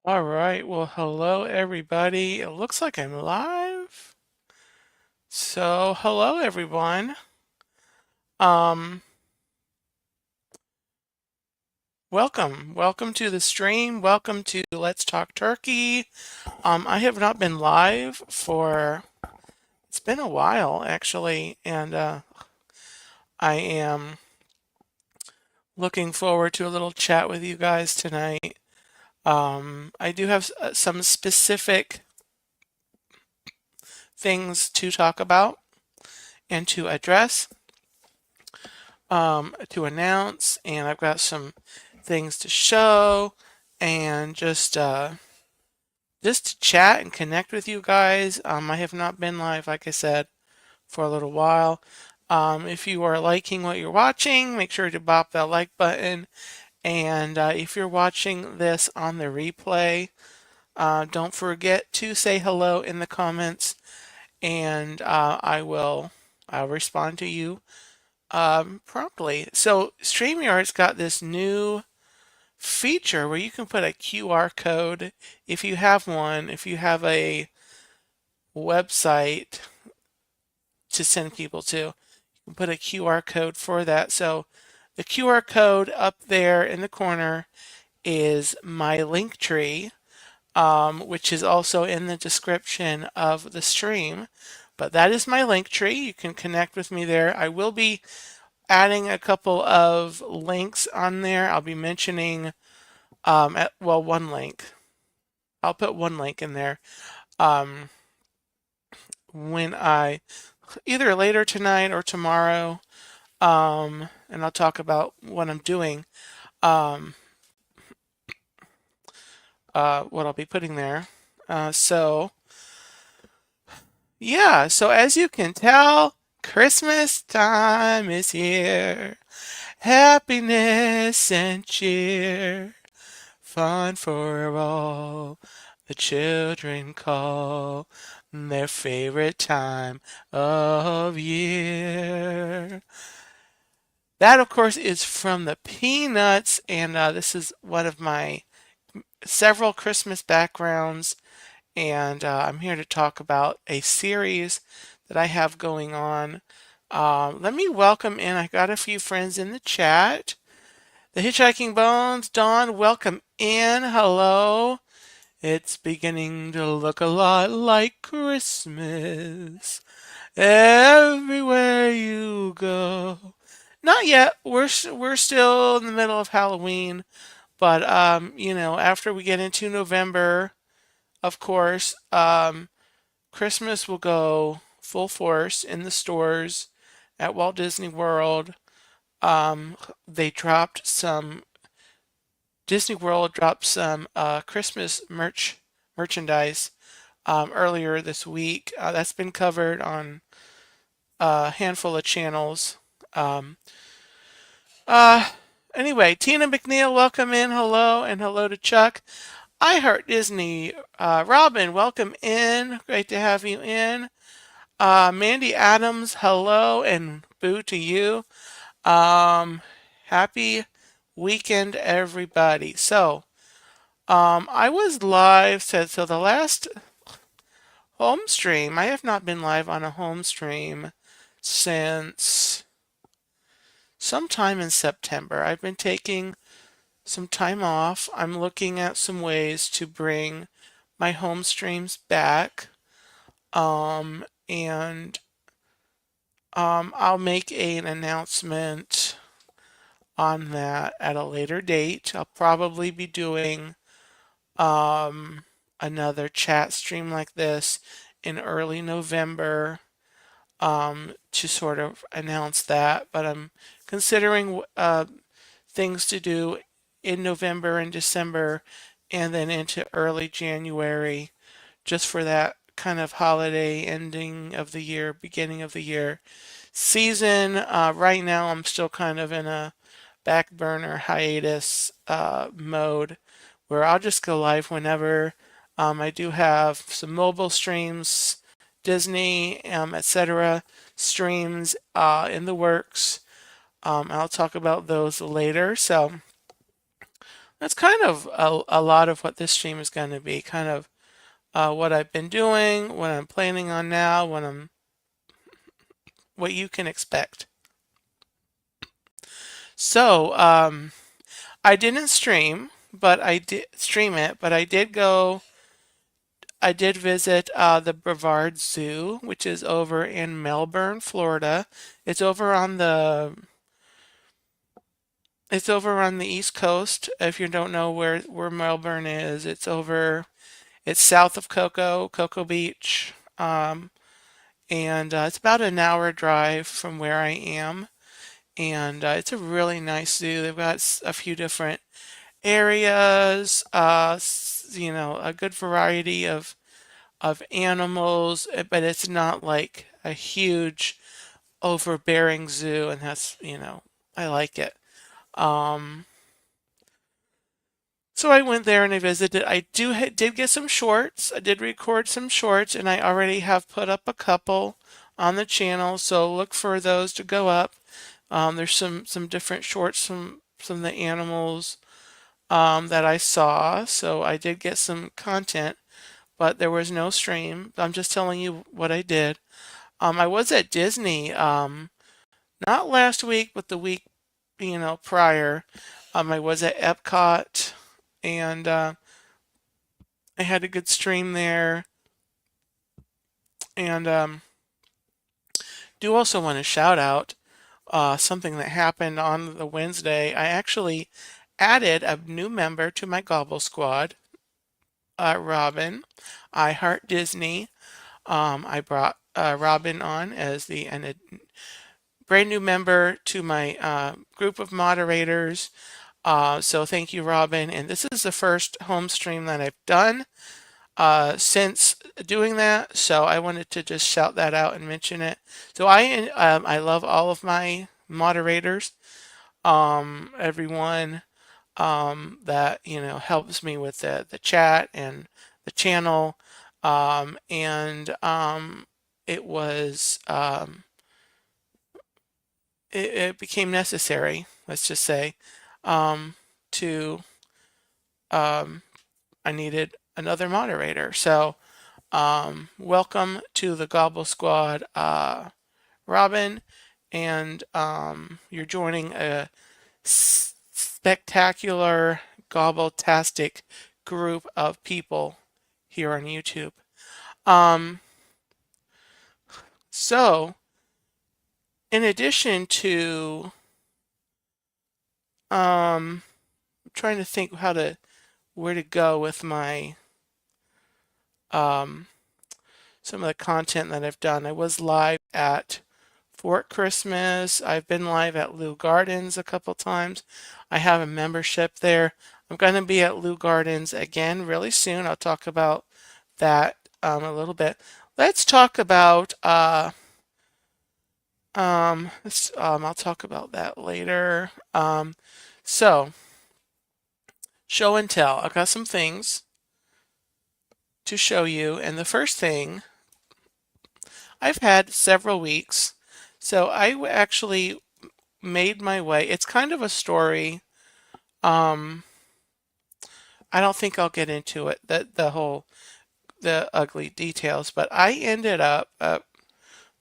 All right, well, hello everybody. It looks like I'm live. So, hello everyone. Um, welcome to the stream. Welcome to Let's Talk Turkey. I have not been live for it's been a while actually, and I am looking forward to a little chat with you guys tonight. I do have some specific things to talk about and to address. To announce, and I've got some things to show, and just to chat and connect with you guys. I have not been live, like I said, for a little while. If you are liking what you're watching, make sure to bop that like button. And if you're watching this on the replay, don't forget to say hello in the comments, and I'll respond to you promptly. So StreamYard's got this new feature where you can put a QR code if you have one, if you have a website to send people to, you can put a QR code for that. So the QR code up there in the corner is my link tree, which is also in the description of the stream. But that is my link tree. You can connect with me there. I will be adding a couple of links on there. I'll be mentioning, one link. I'll put one link in there um, when either later tonight or tomorrow, and I'll talk about what I'm doing, um, what I'll be putting there. So as you can tell, Christmas time is here. Happiness and cheer. Fun for all, the children call their favorite time of year. That, of course, is from the Peanuts, and this is one of my several Christmas backgrounds. And I'm here to talk about a series that I have going on. Let me welcome in, I got a few friends in the chat. The Hitchhiking Bones, Dawn, welcome in. Hello. It's beginning to look a lot like Christmas everywhere you go. Not yet. We're still in the middle of Halloween, but after we get into November, of course, Christmas will go full force in the stores at Walt Disney World. Um, they dropped some Disney World dropped some Christmas merchandise earlier this week. That's been covered on a handful of channels. Um, uh, anyway, Tina McNeil, welcome in. Hello, and hello to Chuck. I Heart Disney. Robin, welcome in. Great to have you in. Mandy Adams, hello, and boo to you. Um, Happy weekend, everybody. I was live, so the last home stream, I have not been live on a home stream since sometime in September. I've been taking some time off. I'm looking at some ways to bring my home streams back. And I'll make an announcement on that at a later date. I'll probably be doing um, another chat stream like this in early November to sort of announce that. But I'm considering things to do in November and December and then into early January just for that kind of holiday ending of the year, beginning of the year season. Right now, I'm still kind of in a back burner hiatus mode where I'll just go live whenever. I do have some mobile streams, Disney, etc. streams in the works. I'll talk about those later. So That's kind of a lot of what this stream is going to be. Kind of what I've been doing, what I'm planning on now, what you can expect. So, I didn't stream, but I did stream it, but I did visit the Brevard Zoo, which is over in Melbourne, Florida. It's over on the it's over on the East Coast. If you don't know where Melbourne is, it's south of Cocoa Beach. And it's about an hour drive from where I am. And it's a really nice zoo. They've got a few different areas, a good variety of animals, but it's not like a huge overbearing zoo, and I like it. Um, so I went there and I visited. Did get some shorts. I did record some shorts, and I already have put up a couple on the channel, so look for those to go up. There's some different shorts from some of the animals that I saw, so I did get some content, but there was no stream. I'm just telling you what I did. I was at Disney, not last week, but the week, prior. I was at Epcot, and I had a good stream there. And do also want to shout out something that happened on the Wednesday. I actually added a new member to my Gobble Squad, Robin. I Heart Disney. I brought Robin on as a brand new member to my group of moderators. So thank you, Robin. And this is the first home stream that I've done since doing that. So I wanted to just shout that out and mention it. So I love all of my moderators, everyone that helps me with the chat and the channel, and it was it became necessary, let's just say, to um, I needed another moderator. So welcome to the Gobble Squad, Robin, and you're joining a spectacular gobbletastic group of people here on YouTube. Um, so, in addition to, I'm trying to think where to go with my um, some of the content that I've done. I was live at Fort Christmas. I've been live at Lou Gardens a couple times. I have a membership there. I'm going to be at Lou Gardens again really soon. I'll talk about that a little bit. Let's talk about I'll talk about that later. So show and tell. I've got some things to show you, and the first thing, I've had several weeks, so actually made my way. It's kind of a story. Um, I don't think I'll get into it, the ugly details, but I ended up a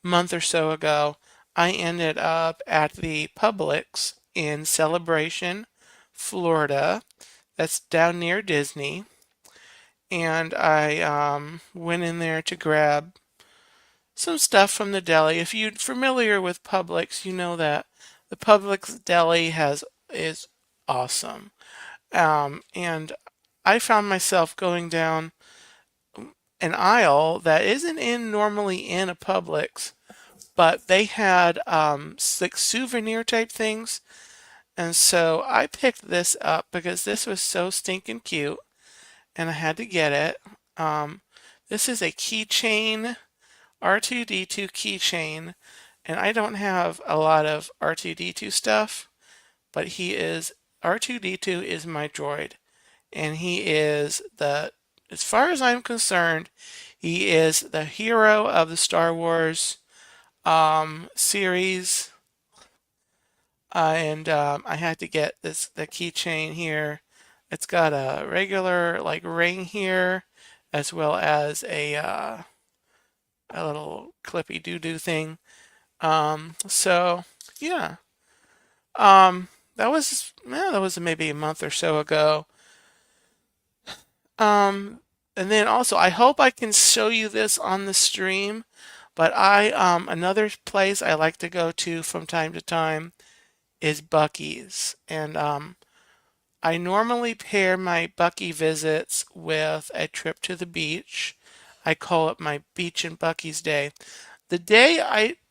month or so ago. I ended up at the Publix in Celebration, Florida. That's down near Disney, and I went in there to grab some stuff from the deli. If you're familiar with Publix, you know that the Publix deli is awesome. And I found myself going down an aisle that isn't in normally in a Publix, but they had like souvenir type things. And so I picked this up because this was so stinking cute and I had to get it. This is a keychain, R2D2 keychain, and I don't have a lot of R2D2 stuff, but R2D2 is my droid, and he is as far as I'm concerned, he is the hero of the Star Wars series. And I had to get the keychain here It's got a regular like ring here, as well as a little clippy doo-doo thing. So yeah, that was that was maybe a month or so ago. Um, and then also, I hope I can show you this on the stream, but another place I like to go to from time to time is Buc-ee's, and I normally pair my Buc-ee visits with a trip to the beach. I call it my Beach and Buc-ee's Day.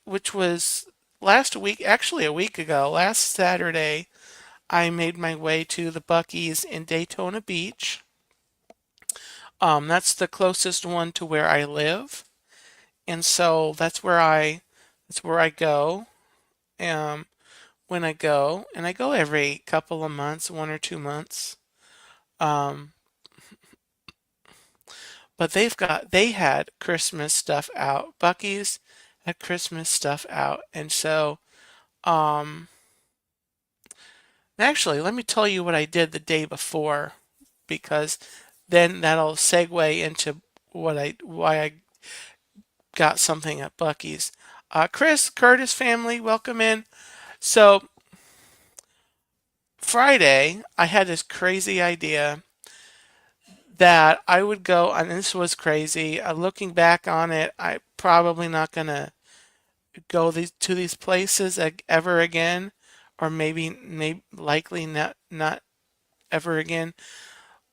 Which was last week, actually a week ago, last Saturday, I made my way to the Buc-ee's in Daytona Beach. That's the closest one to where I live, and so that's where I go. Um, when I go, and I go every couple of months, 1 or 2 months. Um, but they had Christmas stuff out. Buc-ee's had Christmas stuff out, and so um, actually, let me tell you what I did the day before, because then that'll segue into why I got something at Buc-ee's. Chris, Curtis family, welcome in. So Friday, I had this crazy idea that I would go, and this was crazy. Looking back on it, I probably not gonna go to these places ever again, or maybe likely not ever again.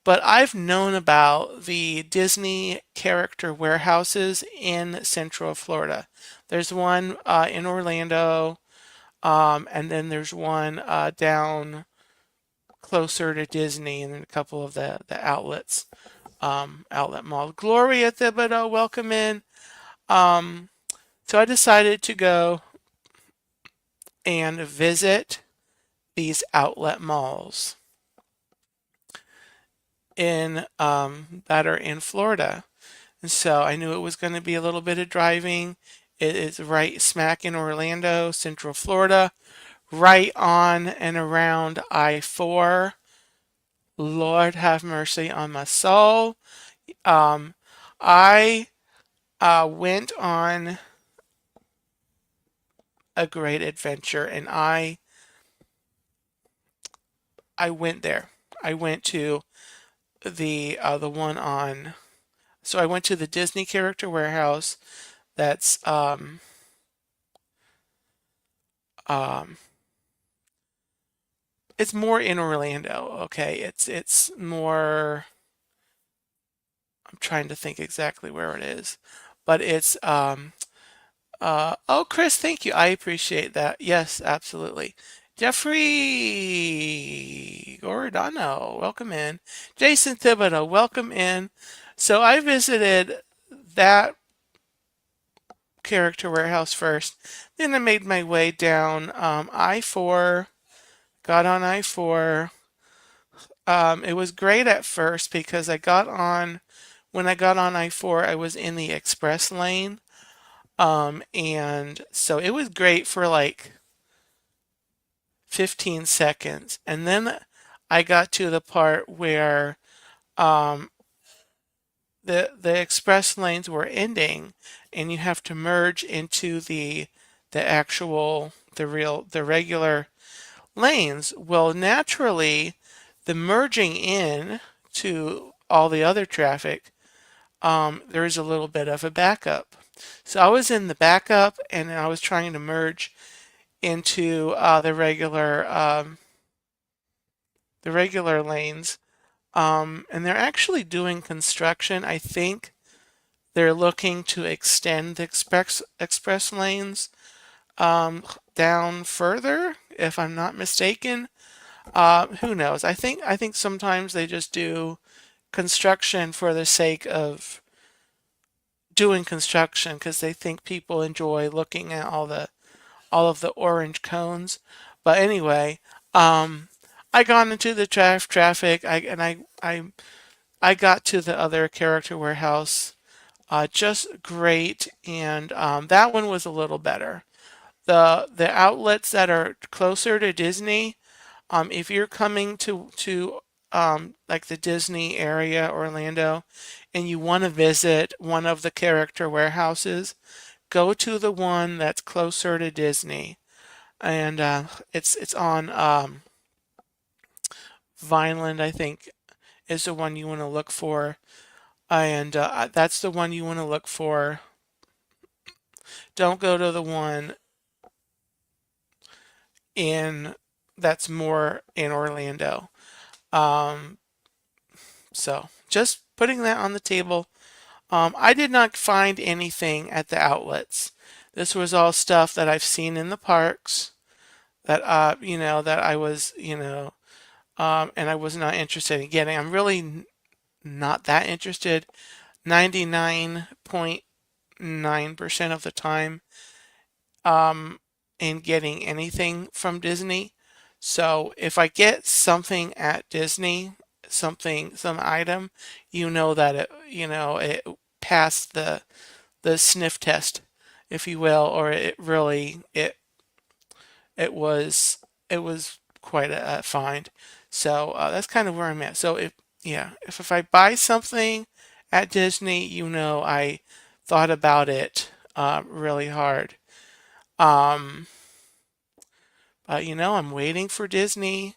But I've known about the Disney character warehouses in Central Florida. There's one in Orlando, and then there's one down closer to Disney, and then a couple of the outlets, outlet malls. Gloria Thibodeau, welcome in. Um, so I decided to go and visit these outlet malls in that are in Florida. And so I knew it was going to be a little bit of driving. It is right smack in Orlando, Central Florida, right on and around I-4. Lord have mercy on my soul. Um, I went on a great adventure, and I went there. I went to the one on. So I went to the Disney Character Warehouse. That's um, it's more in Orlando. Okay, it's more. I'm trying to think exactly where it is, but it's oh, Chris, thank you. I appreciate that. Yes, absolutely. Jeffrey Gordano, welcome in. Jason Thibodeau, welcome in. So I visited that character warehouse first. Then I made my way down I-4, got on I-4. It was great at first because when I got on I-4, I was in the express lane. And so it was great for like 15 seconds. And then I got to the part where um, the express lanes were ending, and you have to merge into the regular lanes. Well, naturally, the merging in to all the other traffic, there is a little bit of a backup. So I was in the backup, and I was trying to merge into the regular lanes. And they're actually doing construction. I think they're looking to extend the express lanes down further, if I'm not mistaken. Who knows? I think sometimes they just do construction for the sake of doing construction because they think people enjoy looking at all of the orange cones. But anyway, I got into the traffic. I got to the other character warehouse just great, and that one was a little better. The outlets that are closer to Disney, if you're coming to like the Disney area, Orlando, and you want to visit one of the character warehouses, go to the one that's closer to Disney, and it's on Vineland, I think, is the one you want to look for, and that's the one you want to look for. Don't go to the one in that's more in Orlando. Um, so just putting that on the table. I did not find anything at the outlets. This was all stuff that I've seen in the parks that that I was and I was not interested in getting. I'm really not that interested 99.9% of the time um, in getting anything from Disney. So if I get something at Disney, some item, you know that it passed the sniff test, if you will, or it was it was quite a find. So that's kind of where I'm at. So if I buy something at Disney, I thought about it really hard. Um, but I'm waiting for Disney.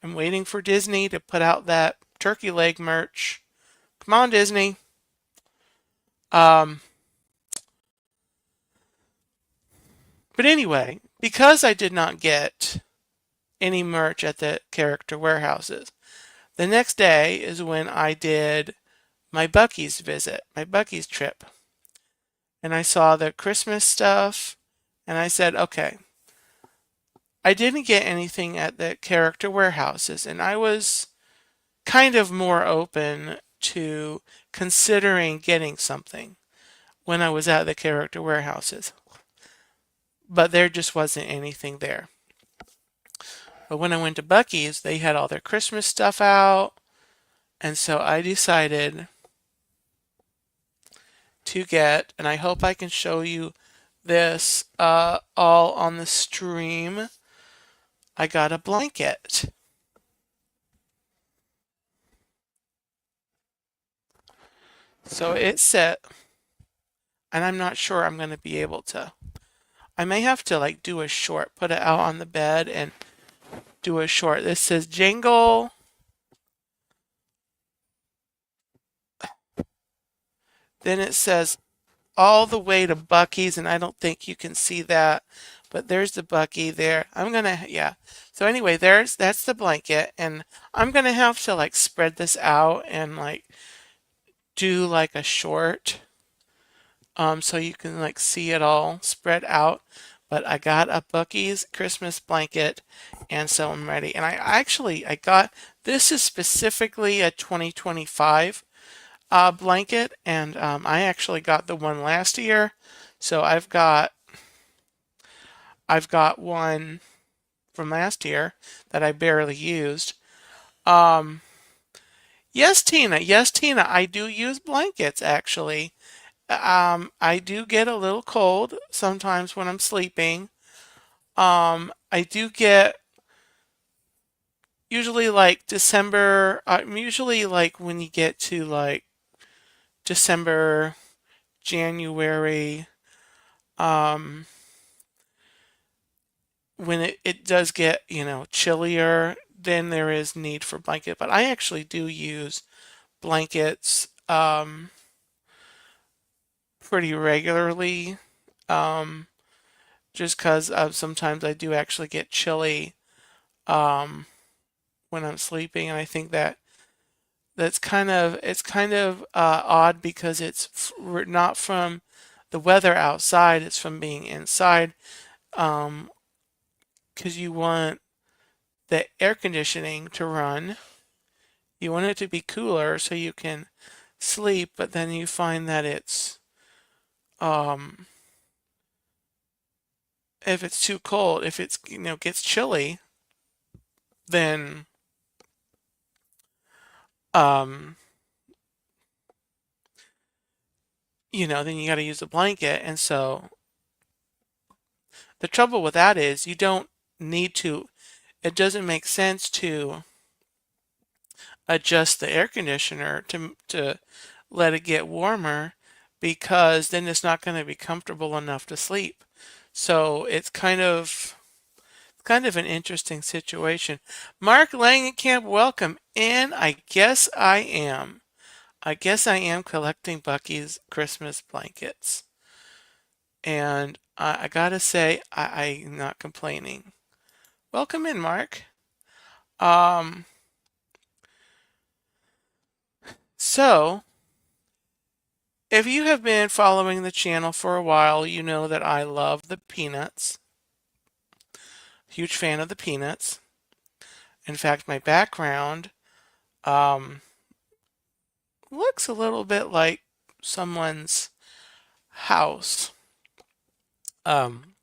I'm waiting for Disney to put out that turkey leg merch. Come on, Disney. Um, but anyway, because I did not get any merch at the character warehouses, the next day is when I did my Buc-ee's visit, my Buc-ee's trip. And I saw the Christmas stuff, and I said, okay, I didn't get anything at the character warehouses, and I was kind of more open to considering getting something when I was at the character warehouses. But there just wasn't anything there. But when I went to Buc-ee's, they had all their Christmas stuff out, and so I decided to get, and I hope I can show you this all on the stream. I got a blanket. So it said, and I'm not sure I'm going to be able to. I may have to like do a short, put it out on the bed and do a short. This says jingle. Then it says all the way to Buc-ee's, and I don't think you can see that, but there's the Buc-ee there. Yeah. So anyway, that's the blanket, and I'm gonna have to like spread this out and like do like a short, so you can like see it all spread out. But I got a Buc-ee's Christmas blanket, and so I'm ready. And I got this is specifically a 2025 blanket, and I actually got the one last year, so I've got one from last year that I barely used. Um, yes, Tina, I do use blankets actually. I do get a little cold sometimes when I'm sleeping. I do get usually like December. Usually like when you get to like December, January. Um, when it does get, chillier, then there is need for blanket. But I actually do use blankets pretty regularly, um, just because sometimes I do actually get chilly um, when I'm sleeping, and I think it's kind of odd because not from the weather outside; it's from being inside. Um, because you want the air conditioning to run. You want it to be cooler so you can sleep, but then you find that um if it's too cold, if it's gets chilly, then um then you got to use a blanket. And so the trouble with that is you don't need to, it doesn't make sense to adjust the air conditioner to let it get warmer because then it's not going to be comfortable enough to sleep. So it's kind of an interesting situation. Mark Langenkamp, welcome in. I guess I am. I guess I am collecting Bucky's Christmas blankets. And I gotta say, I'm not complaining. Welcome in, Mark. Um, so, if you have been following the channel for a while, you know that I love the peanuts. Huge fan of the peanuts. In fact, my background um, looks a little bit like someone's house um,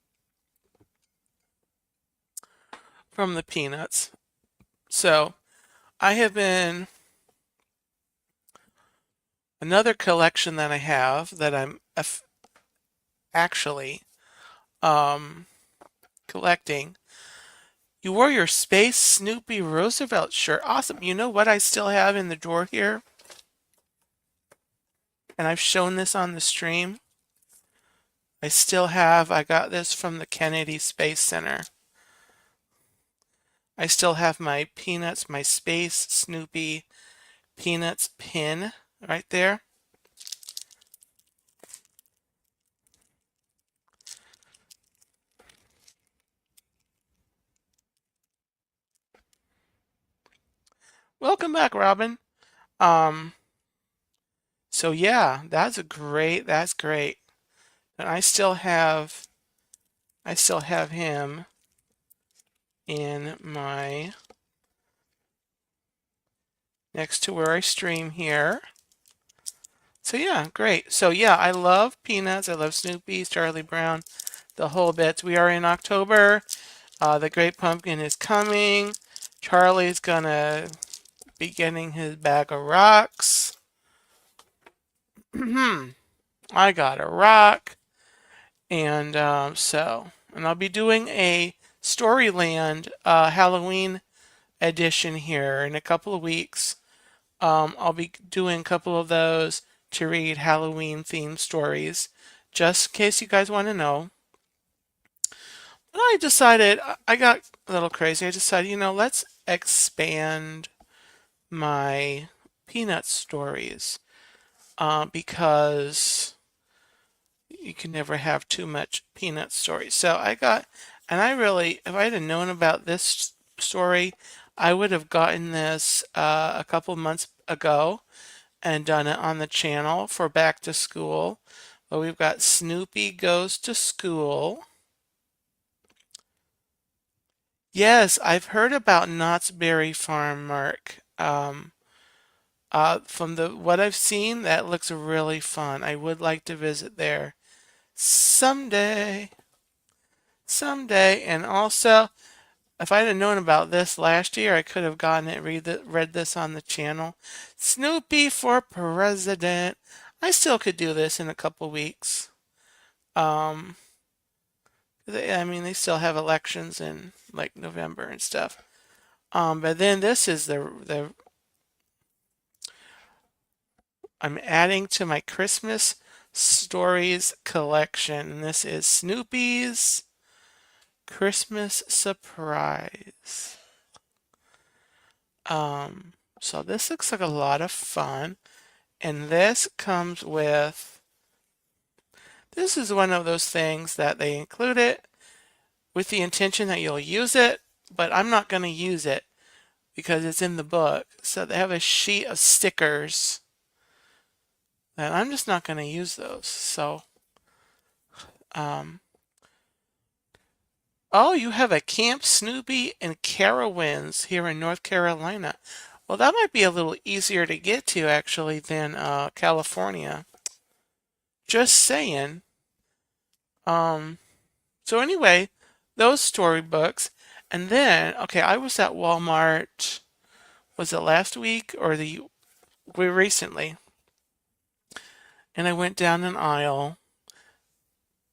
from the peanuts. So, I have been another collection that I have that I'm actually um, collecting. You wore your Space Snoopy Roosevelt shirt. Awesome. You know what I still have in the drawer here? And I've shown this on the stream. I got this from the Kennedy Space Center. I still have my Peanuts, my Space Snoopy Peanuts pin right there. Welcome back, Robin. Um, so yeah, that's great. And I still have him in my, next to where I stream here. So yeah, great. So yeah, I love Peanuts. I love Snoopy, Charlie Brown, the whole bit. We are in October. The Great Pumpkin is coming. Charlie's gonna be getting his bag of rocks. I got a rock. And and I'll be doing a Storyland Halloween edition here in a couple of weeks. I'll be doing a couple of those to read Halloween themed stories, just in case you guys want to know. But I decided, I got a little crazy. I decided, let's expand my Peanut stories because you can never have too much Peanut stories. So and I really, if I had known about this story, I would have gotten this a couple months ago and done it on the channel for back to school. But we've got Snoopy Goes to School. Yes, I've heard about Knott's Berry Farm, Mark. From the what I've seen, that looks really fun. I would like to visit there someday. Someday. And also, if I'd have known about this last year, I could have gotten it, read this on the channel. Snoopy for president. I still could do this in a couple weeks. Um, I mean, they still have elections in like November and stuff. But then this is the I'm adding to my Christmas stories collection. And this is Snoopy's Christmas surprise. So this looks like a lot of fun. And this comes with, this is one of those things that they include it with the intention that you'll use it, but I'm not going to use it because it's in the book. So they have a sheet of stickers and I'm just not going to use those. So, oh, you have a Camp Snoopy and Carowinds here in North Carolina. Well, that might be a little easier to get to actually than California. Just saying. Um, so anyway, those storybooks. And then, okay, I was at Walmart, was it last week or recently? And I went down an aisle,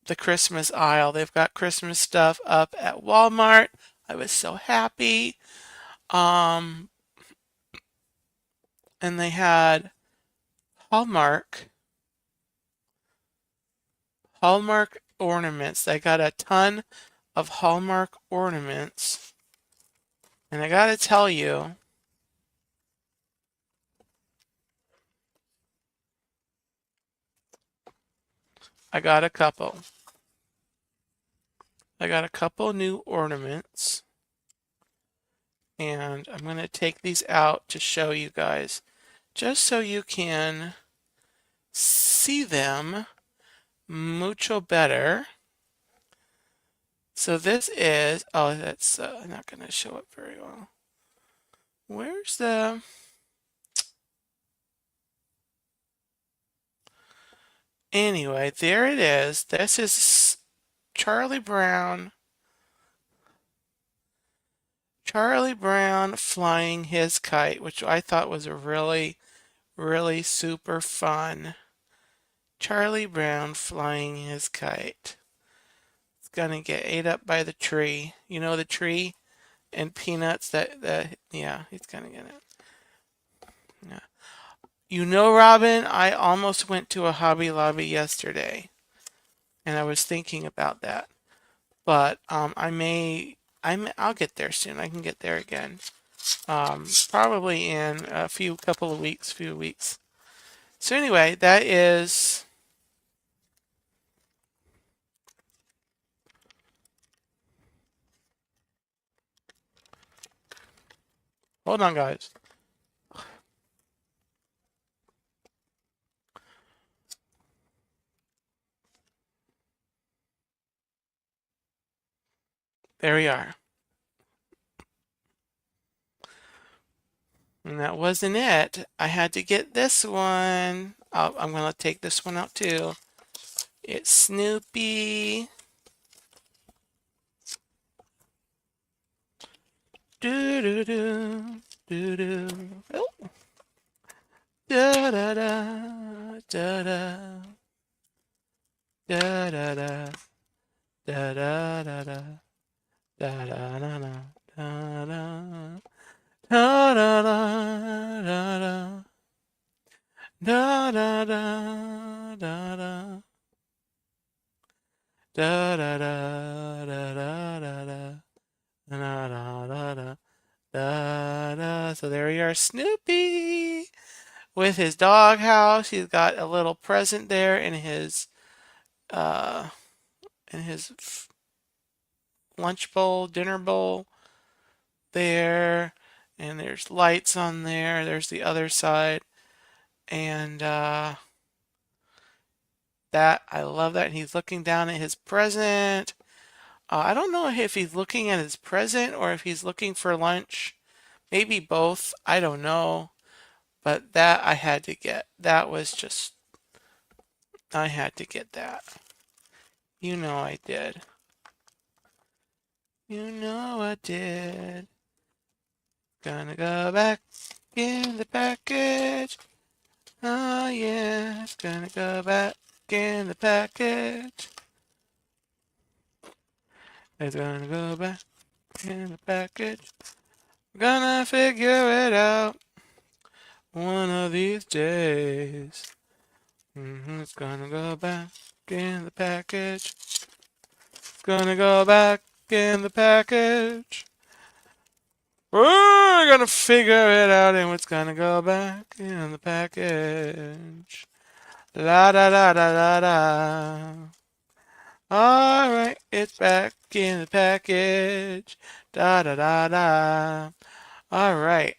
the Christmas aisle. They've got Christmas stuff up at Walmart. I was so happy. Um, and they had Hallmark Hallmark ornaments. They got a ton of Hallmark ornaments. And I gotta tell you, I got a couple. I got a couple new ornaments. And I'm gonna take these out to show you guys, just so you can see them mucho better. So this is, oh, that's not gonna show up very well. Where's the, anyway, there it is. This is Charlie Brown. Charlie Brown flying his kite, which I thought was a really, really super fun. Charlie Brown flying his kite. It's gonna get ate up by the tree. You know the tree and Peanuts that yeah, he's gonna get it. Yeah. You know, Robin, I almost went to a Hobby Lobby yesterday, and I was thinking about that. But I'll get there soon. I can get there again. Probably in a few weeks. So anyway, that is, hold on guys. There we are. And that wasn't it. I had to get this one. I'm gonna take this one out too. It's Snoopy. Do do do do do. Oh. Da da da da da da da da da da da da da da da da da. Da da da da da da da da da da da da da da da da da da da da. So there we are, Snoopy with his doghouse. He's got a little present there uh in his lunch bowl, dinner bowl there, and there's lights on there. There's the other side, and that I love that. And he's looking down at his present. I don't know if he's looking at his present or if he's looking for lunch. Maybe both. I don't know. But that I had to get. That was just, I had to get that. You know I did. You know I did. Gonna go back in the package. Oh yeah, it's gonna go back in the package. It's gonna go back in the package. We're gonna figure it out one of these days. It's gonna go back in the package. It's gonna go back in the package. We're gonna figure it out and it's gonna go back in the package. La da da da da da. Alright, it's back in the package. Da da da da. Alright.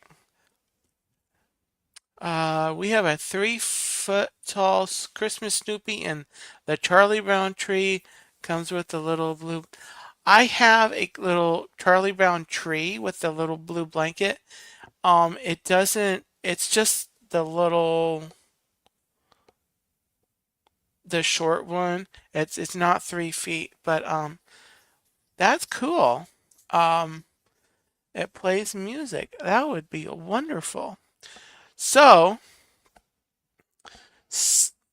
We have a 3-foot tall Christmas Snoopy and the Charlie Brown tree comes with the little blue. I have a little Charlie Brown tree with the little blue blanket. It doesn't, it's just the short one. It's not 3 feet, but that's cool. Um, it plays music. That would be wonderful. So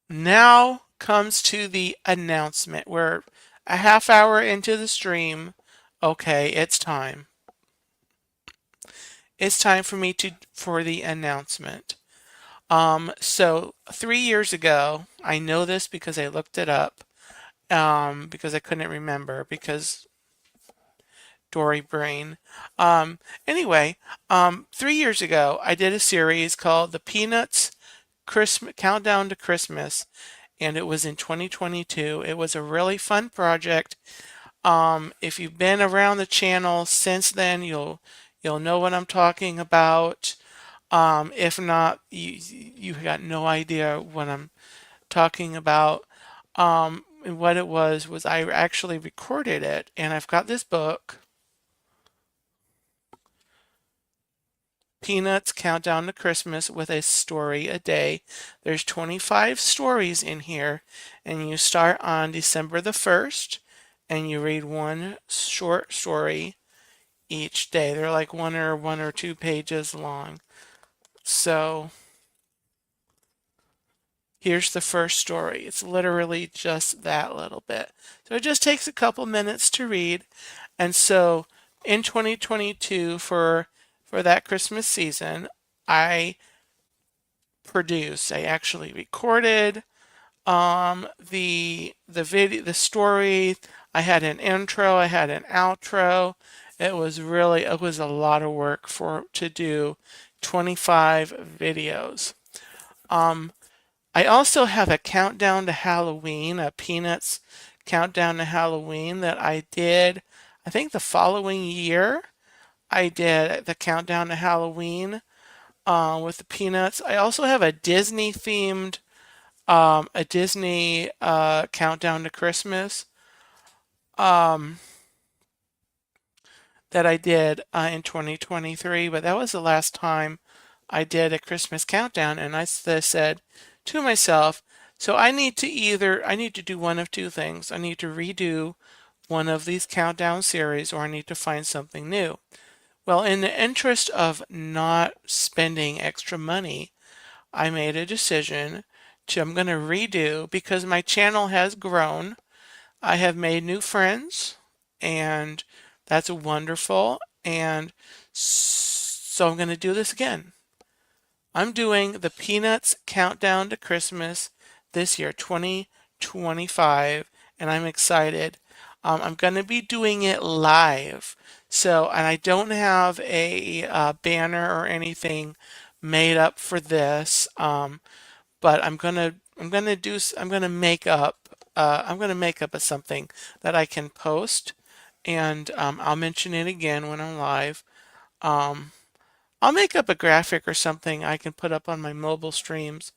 now comes to the announcement. We're a half hour into the stream. Okay, it's time. It's time for me for the announcement. So 3 years ago, I know this because I looked it up, because I couldn't remember because Dory brain. Anyway, 3 years ago, I did a series called The Peanuts Christmas Countdown to Christmas, and it was in 2022. It was a really fun project. If you've been around the channel since then, you'll know what I'm talking about. If not, you got no idea what I'm talking about. And what it was I actually recorded it, and I've got this book, Peanuts Countdown to Christmas with a Story a Day. There's 25 stories in here, and you start on December the 1st, and you read one short story each day. They're like one or two pages long. So here's the first story. It's literally just that little bit. So it just takes a couple minutes to read. And so in 2022 for that Christmas season, I I actually recorded the story. I had an intro, I had an outro. It was a lot of work for to do 25 videos. Um, I also have a countdown to Halloween, a Peanuts countdown to Halloween that I did, I think the following year. I did the countdown to Halloween with the Peanuts. I also have a Disney themed, a Disney countdown to Christmas um, that I did in 2023, but that was the last time I did a Christmas countdown, and I said to myself, so I need to do one of two things. I need to redo one of these countdown series, or I need to find something new. Well, in the interest of not spending extra money, I made a decision I'm going to redo because my channel has grown. I have made new friends, and that's wonderful. And so I'm going to do this again. I'm doing the Peanuts Countdown to Christmas this year, 2025, and I'm excited. I'm going to be doing it live. So, and I don't have a banner or anything made up for this, but I'm gonna make up a something that I can post, and I'll mention it again when I'm live. Um, I'll make up a graphic or something I can put up on my mobile streams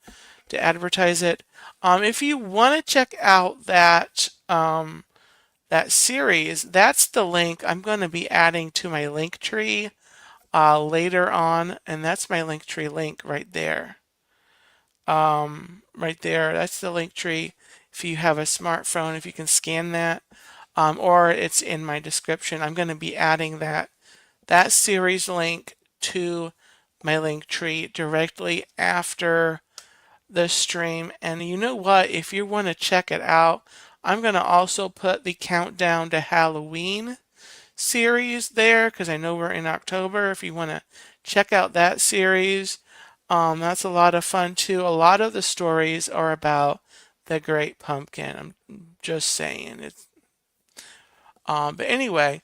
to advertise it. If you want to check out that series, that's the link I'm going to be adding to my link tree later on, and that's my link tree link right there. Right there, that's the link tree. If you have a smartphone, if you can scan that, or it's in my description. I'm going to be adding that series link to my link tree directly after the stream. And you know what? If you want to check it out, I'm going to also put the countdown to Halloween series there because I know we're in October. If you want to check out that series, that's a lot of fun too. A lot of the stories are about the Great Pumpkin. I'm just saying. But anyway,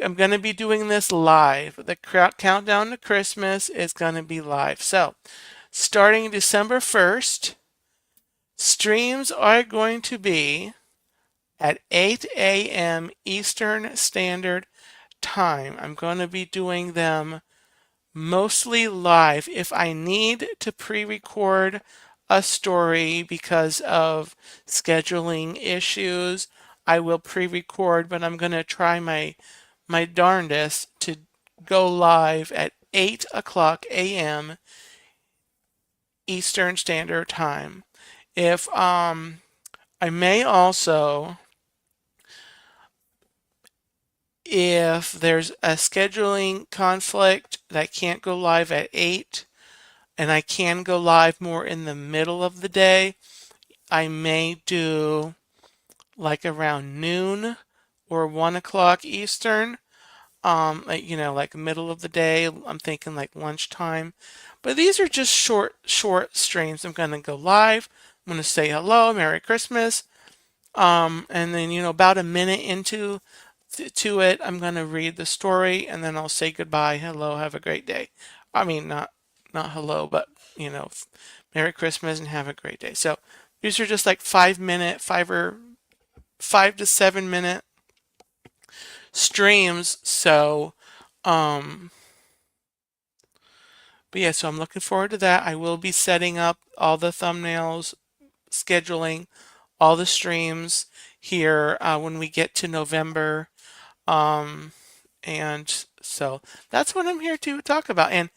I'm going to be doing this live. The countdown to Christmas is going to be live. So, starting December 1st, streams are going to be at 8 a.m. Eastern Standard Time. I'm going to be doing them mostly live. If I need to pre-record a story because of scheduling issues, I will pre-record, but I'm going to try my darndest to go live at 8 o'clock a.m. Eastern Standard Time. If I may also, if there's a scheduling conflict that I can't go live at 8 and I can go live more in the middle of the day, I may do like around noon or 1 o'clock Eastern. like like middle of the day. I'm thinking like lunchtime. But these are just short streams. I'm gonna go live. I'm gonna say hello, Merry Christmas. And then about a minute into to it, I'm gonna read the story, and then I'll say goodbye, hello, have a great day. I mean, not hello, but you know, Merry Christmas and have a great day. So these are just like 5 minute, 5 to 7 minute streams. So, um, but yeah, so I'm looking forward to that. I will be setting up all the thumbnails, scheduling all the streams here when we get to November. Um, and so that's what I'm here to talk about. And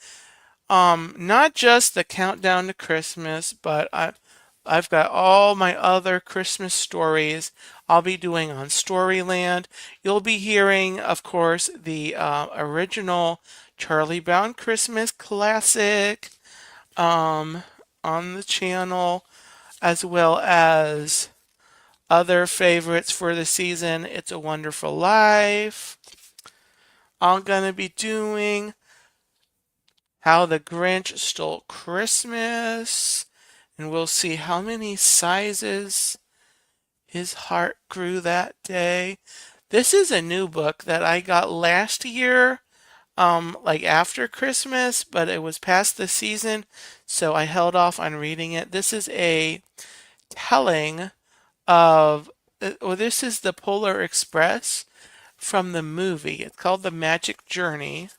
not just the countdown to Christmas, but I've got all my other Christmas stories I'll be doing on Storyland. You'll be hearing, of course, the original Charlie Brown Christmas classic um, on the channel, as well as other favorites for the season. It's a Wonderful Life. I'm gonna be doing How the Grinch Stole Christmas, and we'll see how many sizes his heart grew that day. This is a new book that I got last year, like after Christmas, but it was past the season, so I held off on reading it. This is a telling of, well, this is the Polar Express from the movie. It's called The Magic Journey,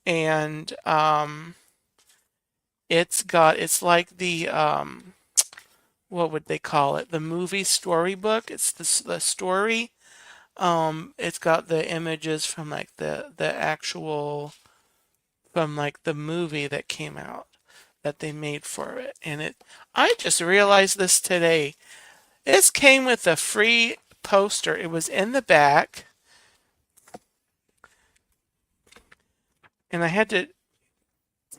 and it's like the what would they call it? The movie storybook. It's the story. It's got the images from like the actual from like the movie that came out that they made for it. And I just realized this today. This came with a free poster. It was in the back, and I had to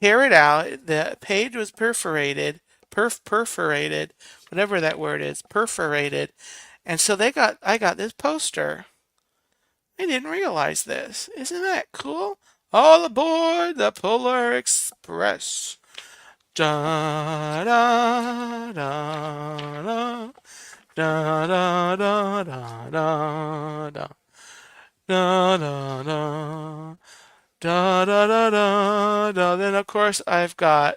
tear it out. The page was perforated, whatever that word is, perforated. And so I got this poster. I didn't realize this. Isn't that cool? All aboard the Polar Express. Da da da da da da da da da da da da da da da da da da. Then of course I've got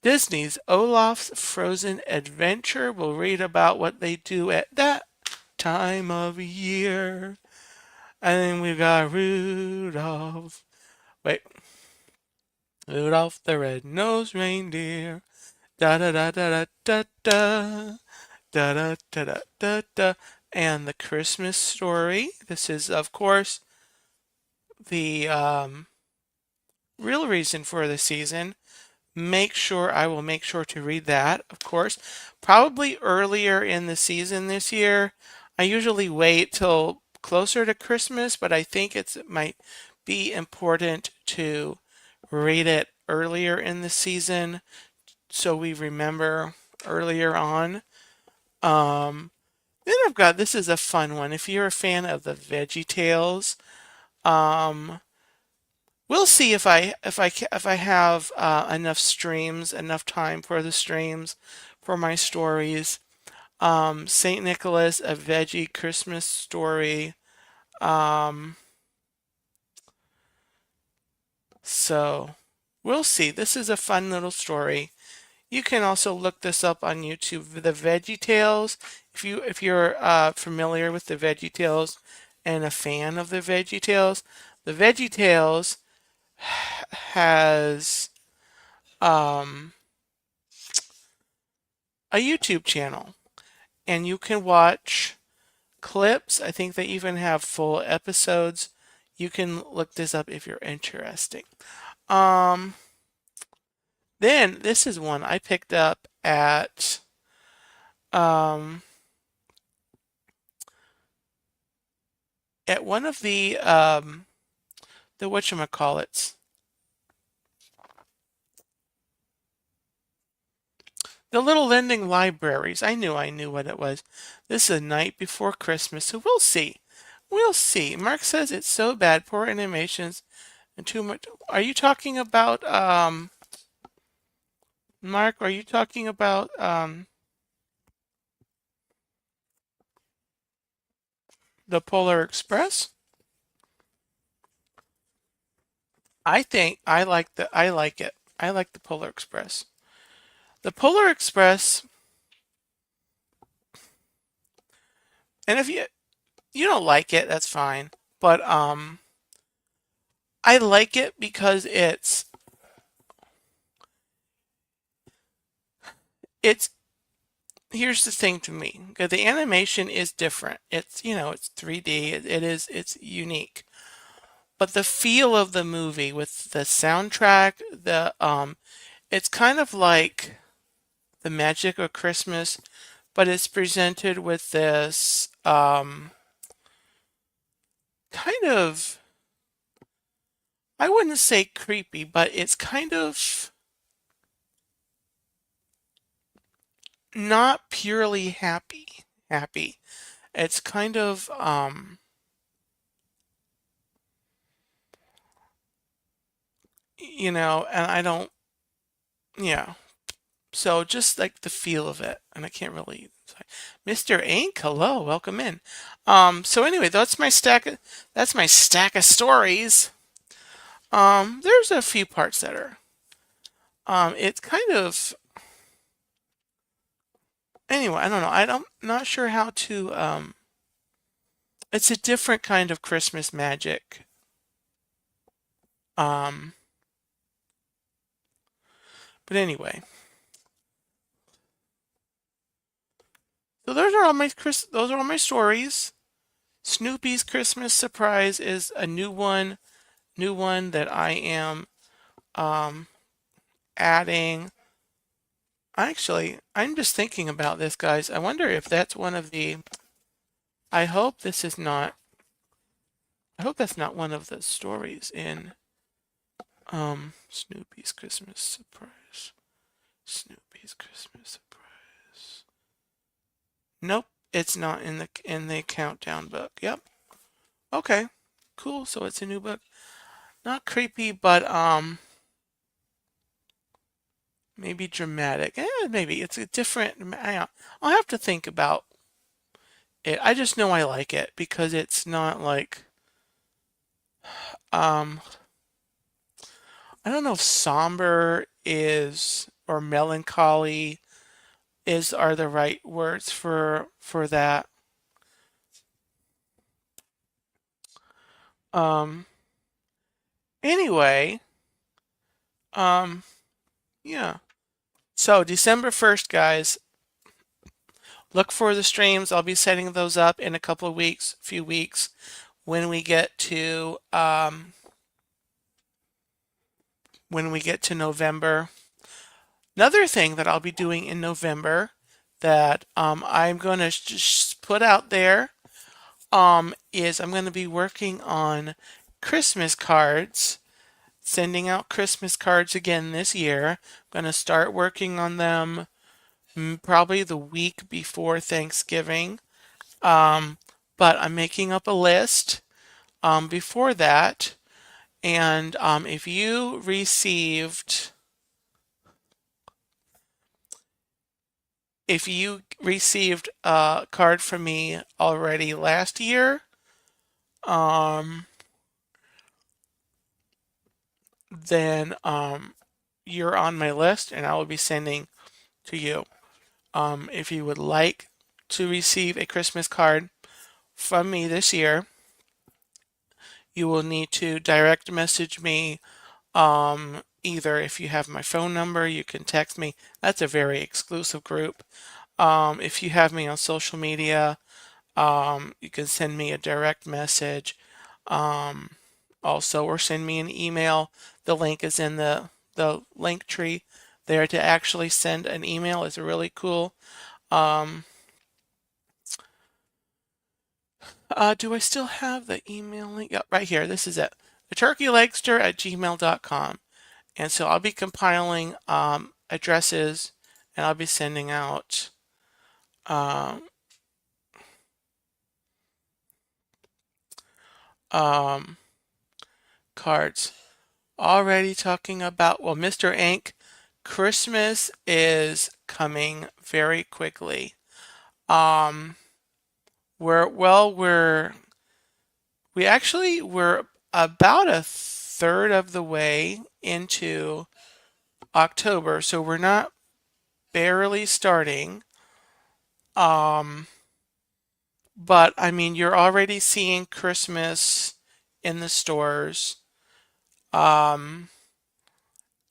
Disney's Olaf's Frozen Adventure. We'll read about what they do at that time of year. And then we've got Rudolph. Wait. Rudolph the Red-Nosed Reindeer. Da da da da da da da da da da da da. And the Christmas Story. This is, of course, the real reason for the season. I will make sure to read that, of course. Probably earlier in the season this year. I usually wait till closer to Christmas, but I think it might be important to read it earlier in the season so we remember earlier on. Then I've got, this is a fun one. If you're a fan of the Veggie Tales, um, we'll see if I have enough streams, enough time for the streams for my stories. Saint Nicholas, a Veggie Christmas Story. Um, so we'll see. This is a fun little story. You can also look this up on YouTube, the Veggie Tales. If you're familiar with the Veggie Tales and a fan of the Veggie Tales, the Veggie Tales has um, a YouTube channel, and you can watch clips. I think they even have full episodes. You can look this up if you're interested. Um, then this is one I picked up um, at one of the whatchamacallits, the little lending libraries. I knew what it was. This is a night before Christmas, so we'll see. We'll see. Mark says it's so bad, poor animations and too much. Are you talking about Mark? Are you talking about the Polar Express? I think I like it. I like the Polar Express. The Polar Express, and if you don't like it, that's fine. But I like it because it's here's the thing to me. Okay, the animation is different. It's it's 3D. It's unique. But the feel of the movie with the soundtrack, the it's kind of like the magic of Christmas, but it's presented with this kind of, I wouldn't say creepy, but it's kind of not purely happy. It's kind of and I don't, yeah. So just like the feel of it, and I can't really. Sorry. Mr. Ink, hello, welcome in. So anyway, that's my stack of stories. There's a few parts that are, it's kind of, anyway, I don't know. Not sure how to, it's a different kind of Christmas magic. Um, but anyway, so those are all my stories. Snoopy's Christmas Surprise is a new one that I am um, adding. Actually, I'm just thinking about this, guys. I wonder if that's one of the. I hope this is not. I hope that's not one of the stories in Snoopy's Christmas Surprise. Snoopy's Christmas Surprise. Nope, it's not in the countdown book. Yep. Okay. Cool. So it's a new book. Not creepy, but maybe dramatic. Maybe it's a different. I'll have to think about it. I just know I like it because it's not like um I don't know if somber is or melancholy is are the right words for that. Um anyway, um yeah. So December 1st, guys, look for the streams. I'll be setting those up in a couple of weeks, few weeks when we get to November. Another thing that I'll be doing in November that I'm going to just put out there is I'm going to be working on Christmas cards, sending out Christmas cards again this year. I'm going to start working on them probably the week before Thanksgiving. Um, but I'm making up a list before that. And if you received a card from me already last year, um, then you're on my list and I will be sending to you. If you would like to receive a Christmas card from me this year, you will need to direct message me. Either if you have my phone number, you can text me. That's a very exclusive group. If you have me on social media, you can send me a direct message. Um, Also, or send me an email. The link is in the link tree there to actually send an email is really cool. Um, do I still have the email link? Yep, right here. This is it. The turkeylegster@gmail.com. And so I'll be compiling addresses and I'll be sending out um, um, cards. Already talking about, well, Mr. Ink, Christmas is coming very quickly. Um, we're about a third of the way into October, so we're not barely starting. Um, but I mean, you're already seeing Christmas in the stores. Um,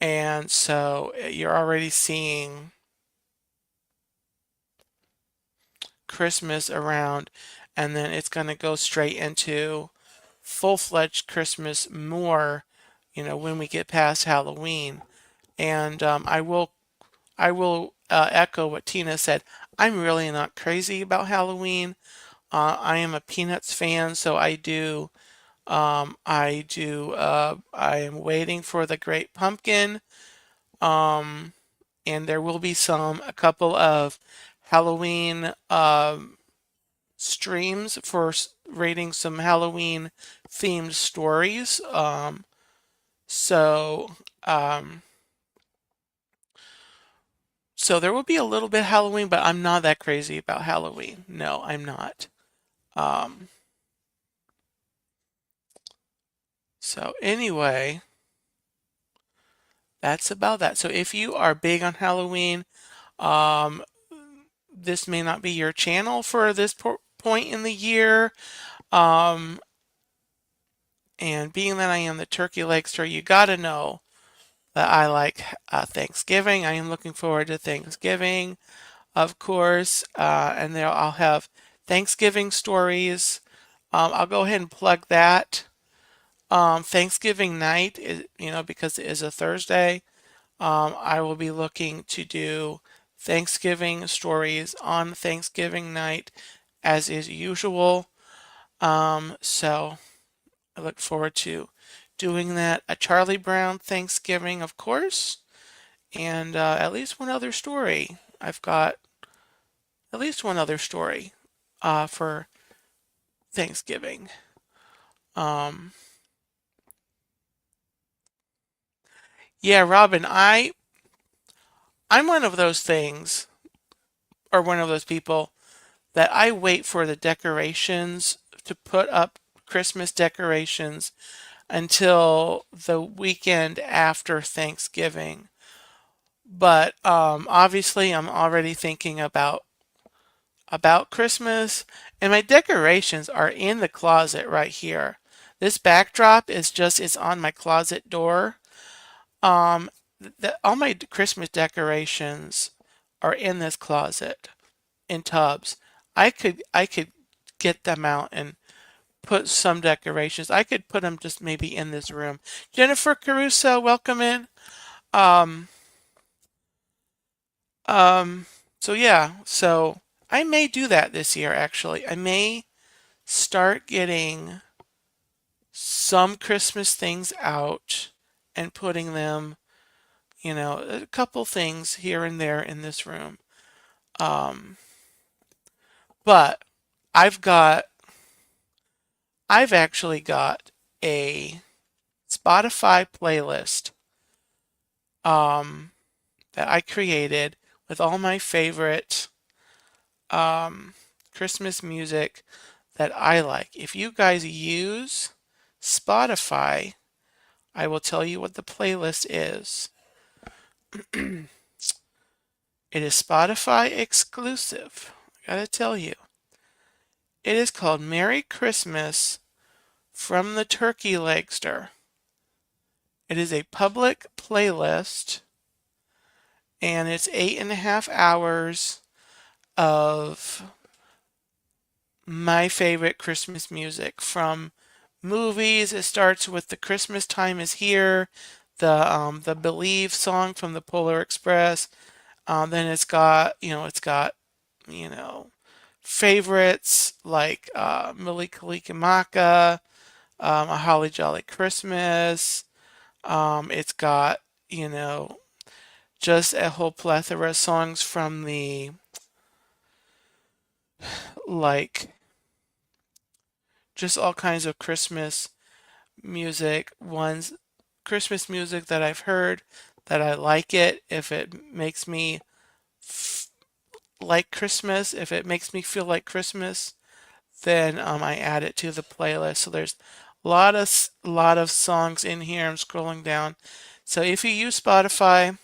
and so you're already seeing Christmas around, and then it's going to go straight into full-fledged Christmas more, when we get past Halloween. And I will echo what Tina said. I'm really not crazy about Halloween. I am a Peanuts fan, so I am waiting for the Great Pumpkin. Um, and there will be a couple of Halloween streams for rating some Halloween themed stories. So, um, so there will be a little bit Halloween, but I'm not that crazy about Halloween. No, I'm not. Um, so anyway, that's about that. So if you are big on Halloween, um, this may not be your channel for this point in the year. Um, and being that I am the Turkey Legster, you gotta know that I like Thanksgiving. I am looking forward to Thanksgiving, of course, and there I'll have Thanksgiving stories. I'll go ahead and plug that. Thanksgiving night is, because it is a Thursday. I will be looking to do Thanksgiving stories on Thanksgiving night, as is usual. So I look forward to doing that. A Charlie Brown Thanksgiving, of course, and at least one other story. I've got at least one other story for Thanksgiving. Um, yeah, Robin, I'm one of those things, or one of those people that I wait for the decorations to put up Christmas decorations until the weekend after Thanksgiving. But obviously, I'm already thinking about Christmas, and my decorations are in the closet right here. This backdrop is just it's on my closet door. Um, all my Christmas decorations are in this closet in tubs. I could get them out and put some decorations. I could put them just maybe in this room. Jennifer Caruso, welcome in. Um, um, so yeah, so I may do that this year actually. I may start getting some Christmas things out and putting them, a couple things here and there in this room. Um, but I've got, I've actually got a Spotify playlist um, that I created with all my favorite um, Christmas music that I like. If you guys use Spotify, I will tell you what the playlist is. It is Spotify exclusive. I gotta tell you. It is called Merry Christmas from the Turkey Legster. It is a public playlist and it's 8.5 hours of my favorite Christmas music from movies. It starts with the Christmastime is Here, the Believe song from the Polar Express. Then it's got you know favorites like Mili Kalikimaka, A Holly Jolly Christmas. It's got you know just a whole plethora of songs from the like just all kinds of Christmas music that I've heard that I like it. If it makes me like Christmas, if it makes me feel like Christmas, then I add it to the playlist. So there's a lot of songs in here. I'm scrolling down. So if you use Spotify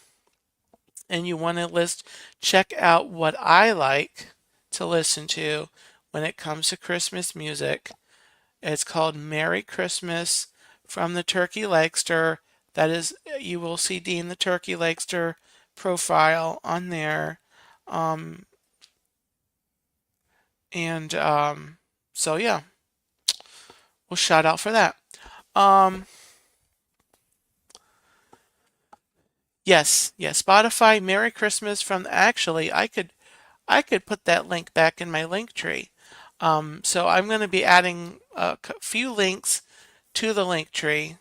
and you want to list, check out what I like to listen to when it comes to Christmas music. It's called Merry Christmas from the Turkey Legster. That is, you will see Dean the Turkey Legster profile on there. Um, and so yeah, we'll shout out for that. Um, yes, Spotify, Merry Christmas from actually I could put that link back in my link tree. So I'm going to be adding a few links to the link tree,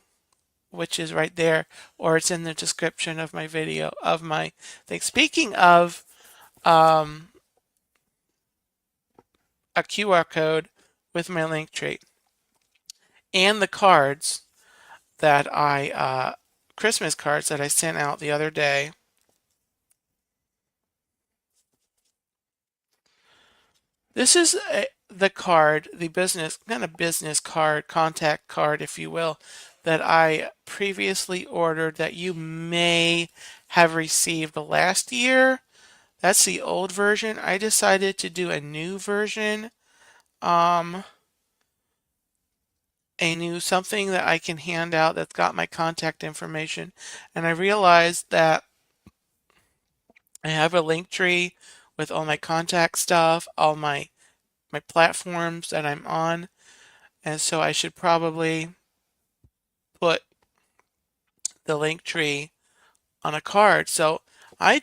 which is right there, or it's in the description of my video of my thing. Speaking of um, a QR code with my link tree and the cards that Christmas cards that I sent out the other day. This is the card, the business, kind of business card, contact card, if you will, that I previously ordered that you may have received last year. That's the old version. I decided to do a new version, um, a new something that I can hand out that's got my contact information. And I realized that I have a link tree with all my contact stuff, all my platforms that I'm on. And so I should probably put the link tree on a card. So I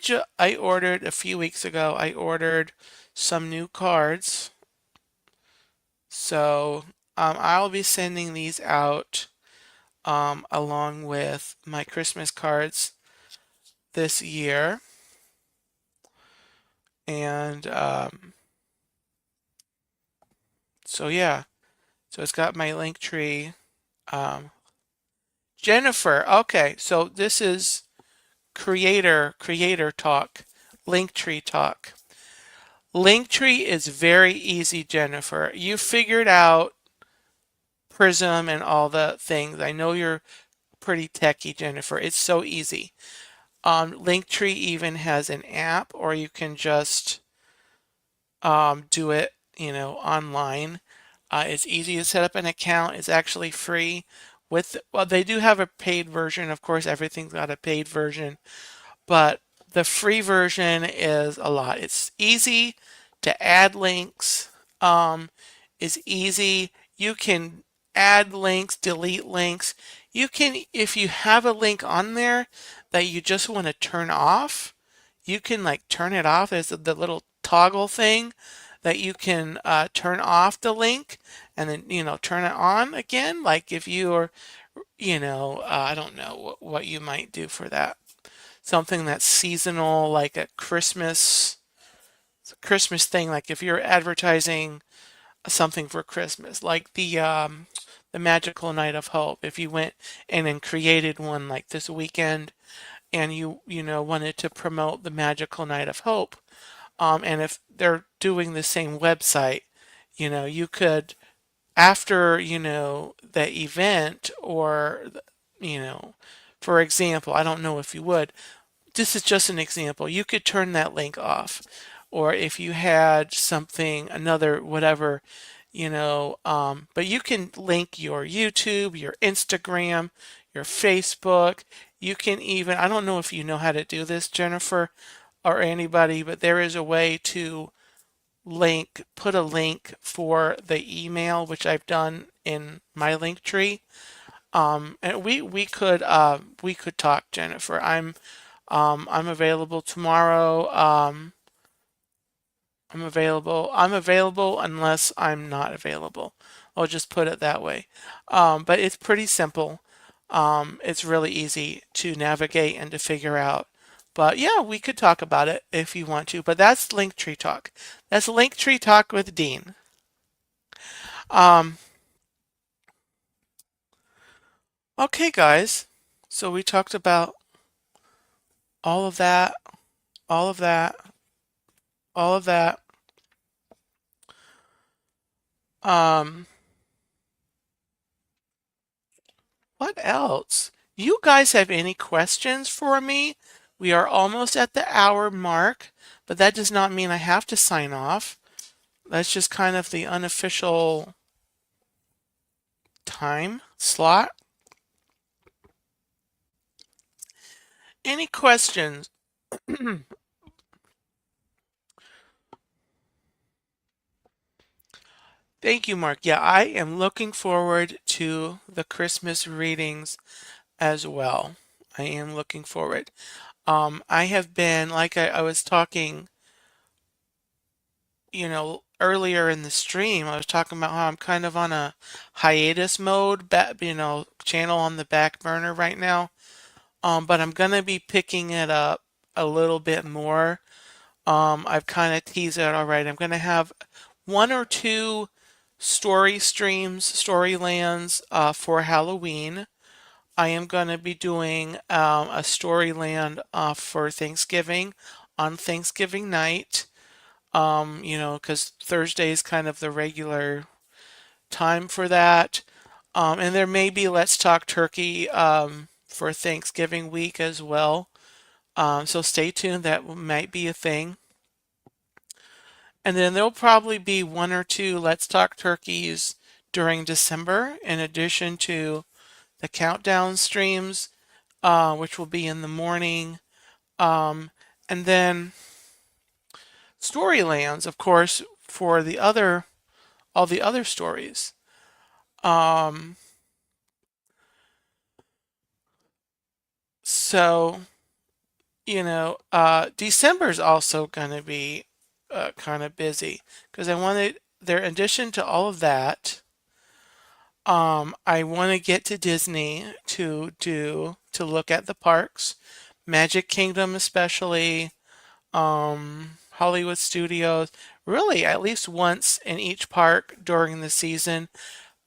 ordered a few weeks ago, I ordered some new cards. So I'll be sending these out along with my Christmas cards this year. And so yeah, so it's got my link tree. Um, Jennifer, okay, so this is creator talk, Linktree talk. Linktree is very easy, Jennifer. You figured out Prism and all the things. I know you're pretty techy, Jennifer. It's so easy. Linktree even has an app, or you can just do it, online. It's easy to set up an account. It's actually free. Well, they do have a paid version. Of course, everything's got a paid version, but the free version is a lot. It's easy to add links. It's easy. You can add links, delete links. You can, if you have a link on there that you just want to turn off, you can like turn it off. There's the little toggle thing that you can turn off the link and then, turn it on again. Like if you're, I don't know what you might do for that. Something that's seasonal, like a Christmas thing. Like if you're advertising something for Christmas, like the Magical Night of Hope. If you went in and created one like this weekend, and you wanted to promote the Magical Night of Hope, and if they're doing the same website, you could after the event, or for example, I don't know if you would, this is just an example. You could turn that link off. Or if you had something, another whatever, but you can link your YouTube, your Instagram, your Facebook. You can even, I don't know if you know how to do this, Jennifer, or anybody, but there is a way to put a link for the email, which I've done in my link tree. And we could talk, Jennifer. I'm available tomorrow. I'm available unless I'm not available. I'll just put it that way. But it's pretty simple. It's really easy to navigate and to figure out. But yeah, we could talk about it if you want to. But that's Linktree Talk. That's Linktree Talk with Dean. Um, Okay, guys. So we talked about all of that, all of that, all of that. Um, what else? You guys have any questions for me? We are almost at the hour mark, but that does not mean I have to sign off. That's just kind of the unofficial time slot. Any questions? Thank you, Mark. Yeah, I am looking forward to the Christmas readings as well. I am looking forward. I have been, like I was talking, earlier in the stream, I was talking about how I'm kind of on a hiatus mode, channel on the back burner right now. But I'm gonna be picking it up a little bit more. I've kind of teased it already. I'm gonna have one or two story streams, storylands for Halloween. I am going to be doing a storyland for Thanksgiving on Thanksgiving night. Because Thursday is kind of the regular time for that. And there may be Let's Talk Turkey for Thanksgiving week as well. So stay tuned. That might be a thing. And then there'll probably be one or two Let's Talk Turkeys during December, in addition to the countdown streams, which will be in the morning. Um, and then Storylands, of course, for all the other stories. Um, so, December's also going to be kind of busy because I wanted, there, in addition to all of that, I want to get to Disney to look at the parks, Magic Kingdom especially, Hollywood Studios, really at least once in each park during the season,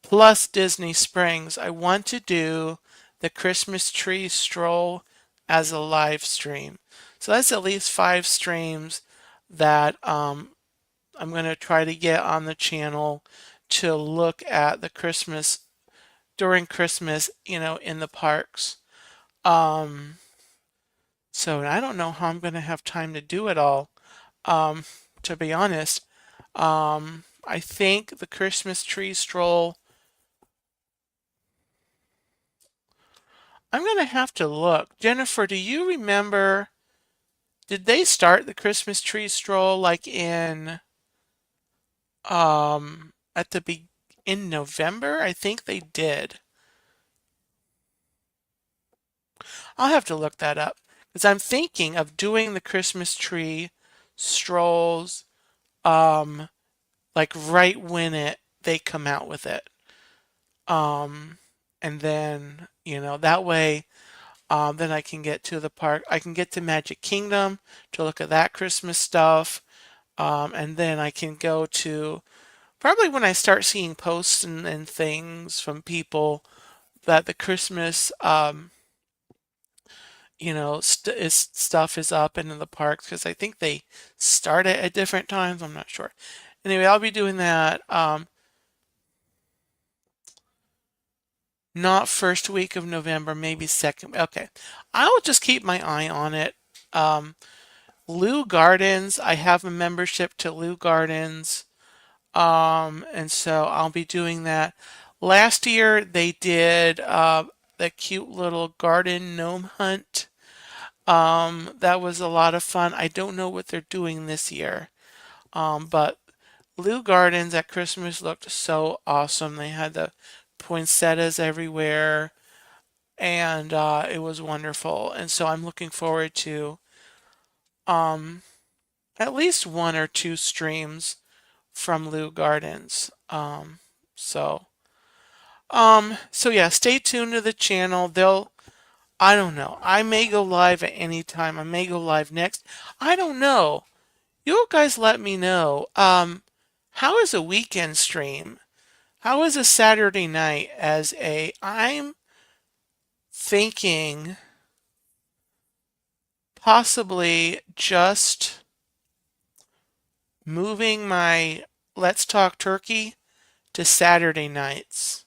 plus Disney Springs. I want to do the Christmas tree stroll as a live stream. So that's at least 5 streams that I'm going to try to get on the channel to look at the Christmas during Christmas, in the parks. Um, so I don't know how I'm going to have time to do it all. To be honest, I think the Christmas tree stroll, I'm going to have to look. Jennifer, do you remember, did they start the Christmas tree stroll like at the in November? I think they did. I'll have to look that up because I'm thinking of doing the Christmas tree strolls um like right when they come out with it. Um and then, that way then I can get to the park. I can get to Magic Kingdom to look at that Christmas stuff. And then I can go to probably when I start seeing posts and things from people that the Christmas stuff is up and in the parks because I think they start it at different times. I'm not sure. Anyway, I'll be doing that. Not first week of November, maybe second. Okay, I'll just keep my eye on it. Um, Lou Gardens, I have a membership to Lou Gardens, and so I'll be doing that. Last year they did the cute little garden gnome hunt. That was a lot of fun. I don't know what they're doing this year. But Lou Gardens at Christmas looked so awesome. They had the poinsettias everywhere, and it was wonderful. And so I'm looking forward to um, at least one or two streams from Lou Gardens. So so yeah, stay tuned to the channel. I don't know. I may go live at any time. I may go live next. I don't know. You guys let me know. How is a weekend stream? How is a Saturday night as a I'm thinking possibly just moving my Let's Talk Turkey to Saturday nights.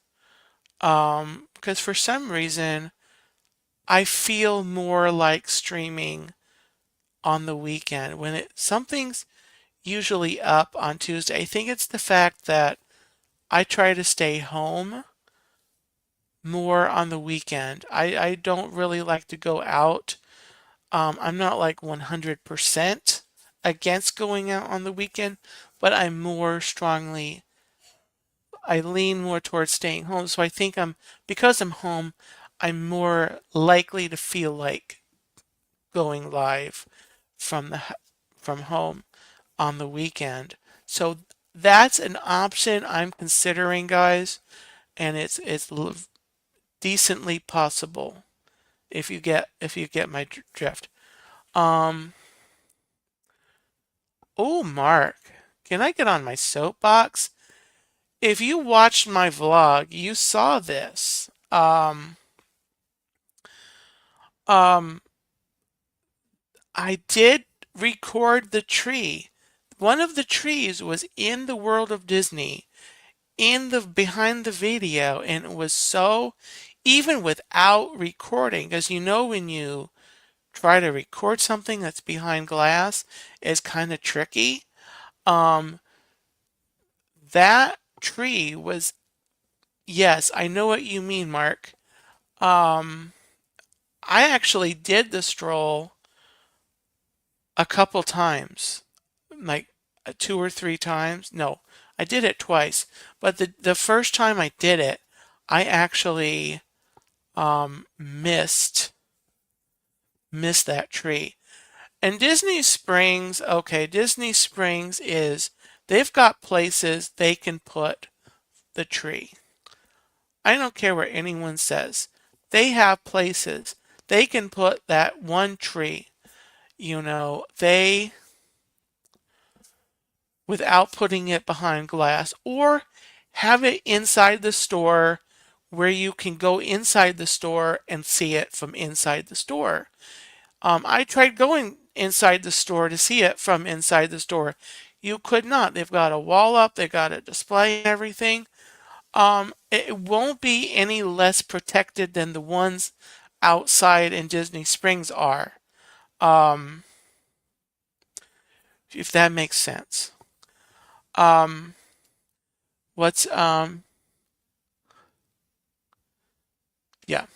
Because for some reason, I feel more like streaming on the weekend when something's usually up on Tuesday. I think it's the fact that I try to stay home more on the weekend. I don't really like to go out. I'm not like 100% against going out on the weekend, but I lean more towards staying home. So I think because I'm home, I'm more likely to feel like going live from from home on the weekend. So that's an option I'm considering, guys, and it's decently possible if you get my drift. Um, oh, Mark, can I get on my soapbox? If you watched my vlog, you saw this. Um, I did record the tree. One of the trees was in the world of Disney, in the behind the video, and it was so even without recording, because you know when you try to record something that's behind glass, it's kind of tricky. Um, that tree was, yes, I know what you mean, Mark. Um, I actually did the stroll a couple times, like 2 or 3 times. No, I did it twice, but the first time I did it, I actually missed that tree. And Disney Springs, okay, Disney Springs is they've got places they can put the tree. I don't care what anyone says. They have places they can put that one tree. They without putting it behind glass or have it inside the store where you can go inside the store and see it from inside the store. I tried going inside the store to see it from inside the store. You could not. They've got a wall up, they've got a display and everything. It won't be any less protected than the ones outside in Disney Springs are, um, if that makes sense. Um, what's yeah.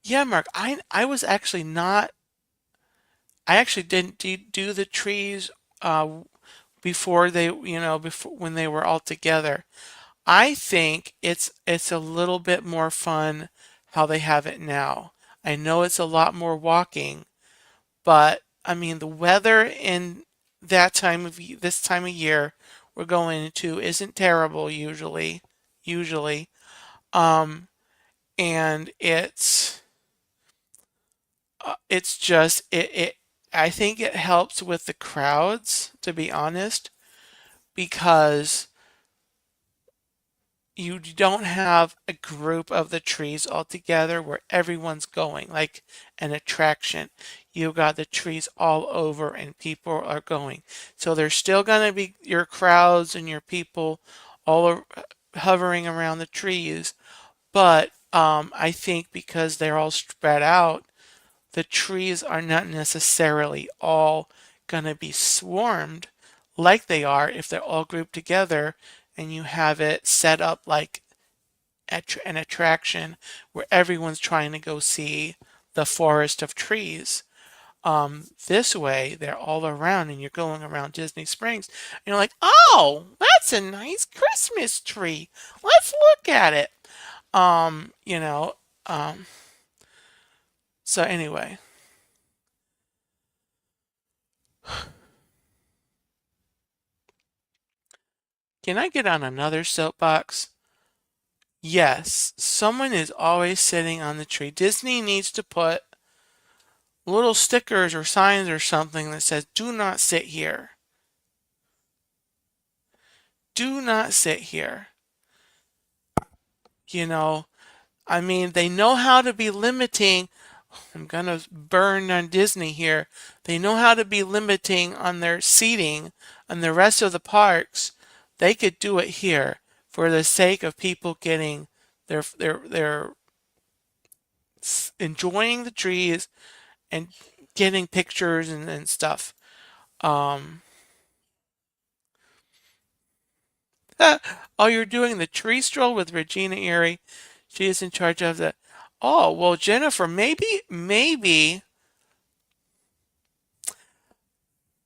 Yeah, Mark, I was actually not I actually didn't do the trees before before when they were all together. I think it's a little bit more fun how they have it now. I know it's a lot more walking, but I mean the weather in this time of year we're going into isn't terrible usually. Um, and it's just it I think it helps with the crowds, to be honest, because you don't have a group of the trees all together where everyone's going, like an attraction. You got the trees all over and people are going. So there's still going to be your crowds and your people hovering around the trees, but I think because they're all spread out, the trees are not necessarily all going to be swarmed like they are if they're all grouped together and you have it set up like an attraction where everyone's trying to go see the forest of trees. This way, they're all around and you're going around Disney Springs and you're like, oh, that's a nice Christmas tree. Let's look at it. Um, you know, um, so anyway, can I get on another soapbox? Yes, someone is always sitting on the tree. Disney needs to put little stickers or signs or something that says, do not sit here. Do not sit here. You know, I mean, they know how to be limiting. I'm gonna burn on Disney here. They know how to be limiting on their seating and the rest of the parks. They could do it here for the sake of people getting their enjoying the trees and getting pictures and stuff. Um, oh, you're doing the tree stroll with Regina Erie. She is in charge of the. Oh, well, Jennifer, maybe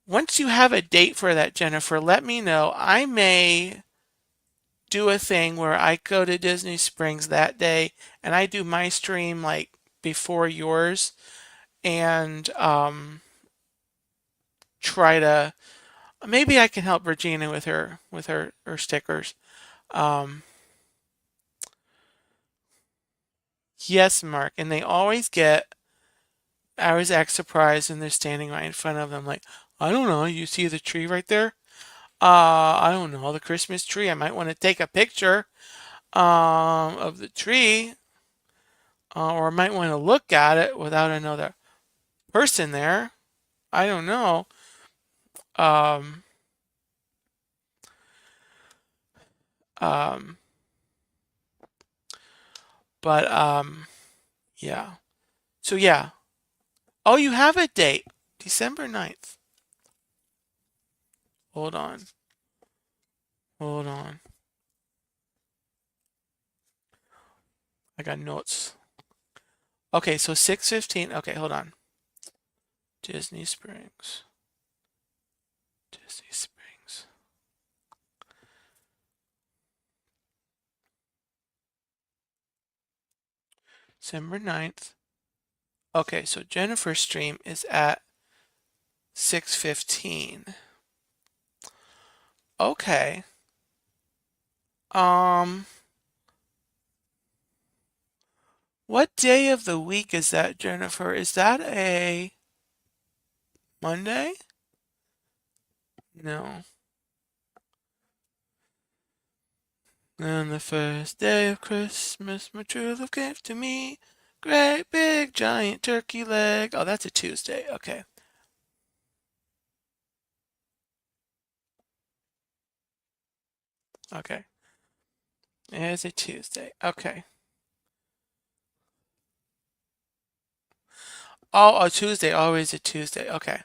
once you have a date for that, Jennifer, let me know. I may do a thing where I go to Disney Springs that day and I do my stream like before yours and try to maybe I can help Regina with her stickers. Um, yes, Mark, and they always get. I always act surprised when they're standing right in front of them, like, I don't know, you see the tree right there? I don't know, the Christmas tree. I might want to take a picture of the tree, or I might want to look at it without another person there. I don't know. Um, um, but yeah. So yeah. Oh, you have a date, December 9th. Hold on. Hold on. I got notes. Okay, so 6:15. Okay, hold on. Disney Springs. Disney Springs. December 9th. Okay, so Jennifer's stream is at 6:15. Okay. Um, what day of the week is that, Jennifer? Is that a Monday? No. On the first day of Christmas, my true love gave to me great big giant turkey leg. Oh, that's a Tuesday. Okay. Okay. It's a Tuesday. Okay. Oh, a Tuesday. Always a Tuesday. Okay.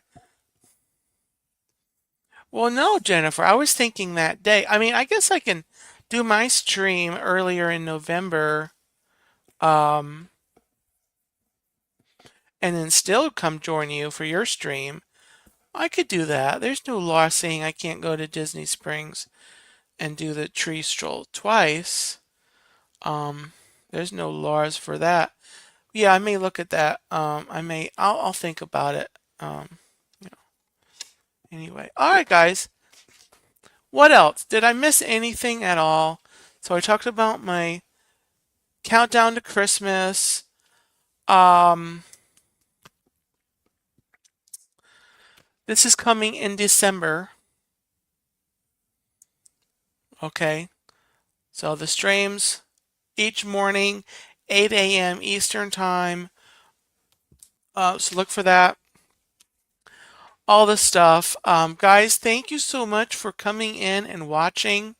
Well, no, Jennifer. I was thinking that day. I mean, I guess I can do my stream earlier in November, um, and then still come join you for your stream. I could do that. There's no law saying I can't go to Disney Springs and do the tree stroll twice. Um, there's no laws for that. Yeah, I may look at that. I'll think about it. You know, anyway. All right, guys. What else? Did I miss anything at all? So I talked about my countdown to Christmas. Um, this is coming in December. Okay. So the streams each morning, 8 a.m. Eastern Time. So look for that. All the stuff. Guys, thank you so much for coming in and watching.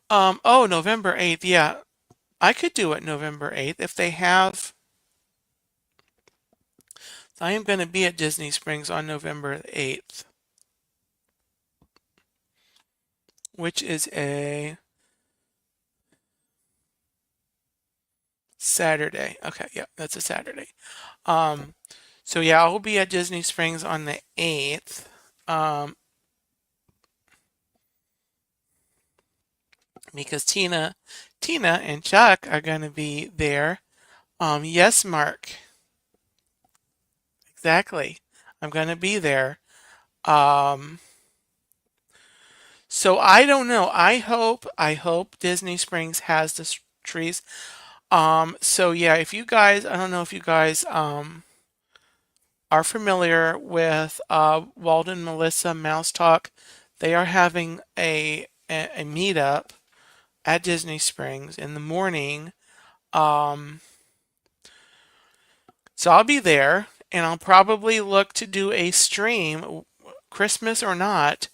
Oh, November 8th. Yeah, I could do it November 8th if they have. I am going to be at Disney Springs on November 8th, which is a Saturday. Okay, yeah, that's a Saturday. Um, so yeah, I'll be at Disney Springs on the 8th. Because Tina and Chuck are going to be there. Yes, Mark. Exactly. I'm going to be there. Um, so I don't know. I hope Disney Springs has the trees. So yeah, if you guys, I don't know if you guys are familiar with Walden Melissa Mouse Talk. They are having a meetup at Disney Springs in the morning. Um, so I'll be there, and I'll probably look to do a stream, Christmas or not,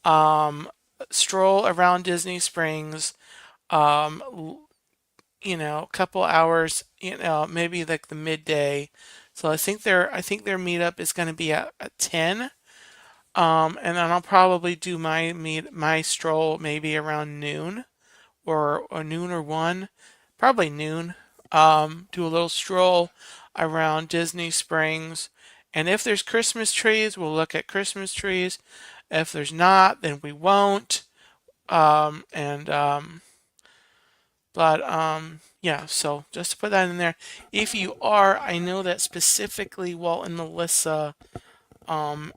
um, stroll around Disney Springs, a couple hours, maybe like the midday. So I think their meetup is going to be at 10. And then I'll probably do my stroll maybe around noon or noon or 1, probably noon. Do a little stroll around Disney Springs. And if there's Christmas trees, we'll look at Christmas trees. If there's not, then we won't. And But yeah, so just to put that in there. If you are, I know that specifically Walt and Melissa um,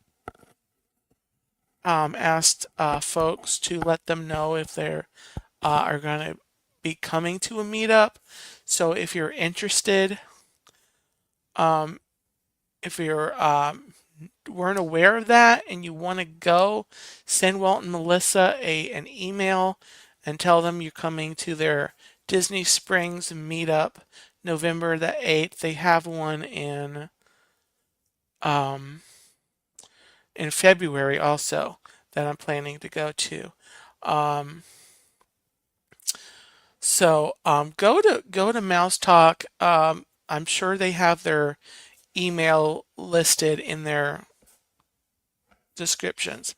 asked folks to let them know if they're are going to be coming to a meetup. So if you're interested, um, if you're weren't aware of that and you want to go, send Walt and Melissa an email and tell them you're coming to their Disney Springs meetup November the 8th. They have one um, in February also that I'm planning to go to. Um, go to Mouse Talk. I'm sure they have their email listed in their descriptions.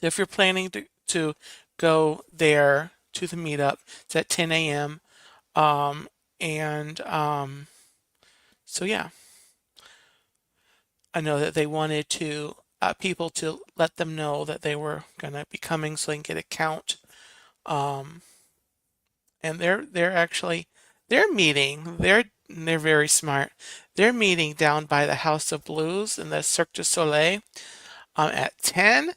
So if you're planning to go there to the meetup, it's at 10 a.m. And so yeah, I know that they wanted to people to let them know that they were gonna be coming so they can get a count. Um, and they're actually they're meeting. They're very smart. They're meeting down by the House of Blues in the Cirque du Soleil at 10.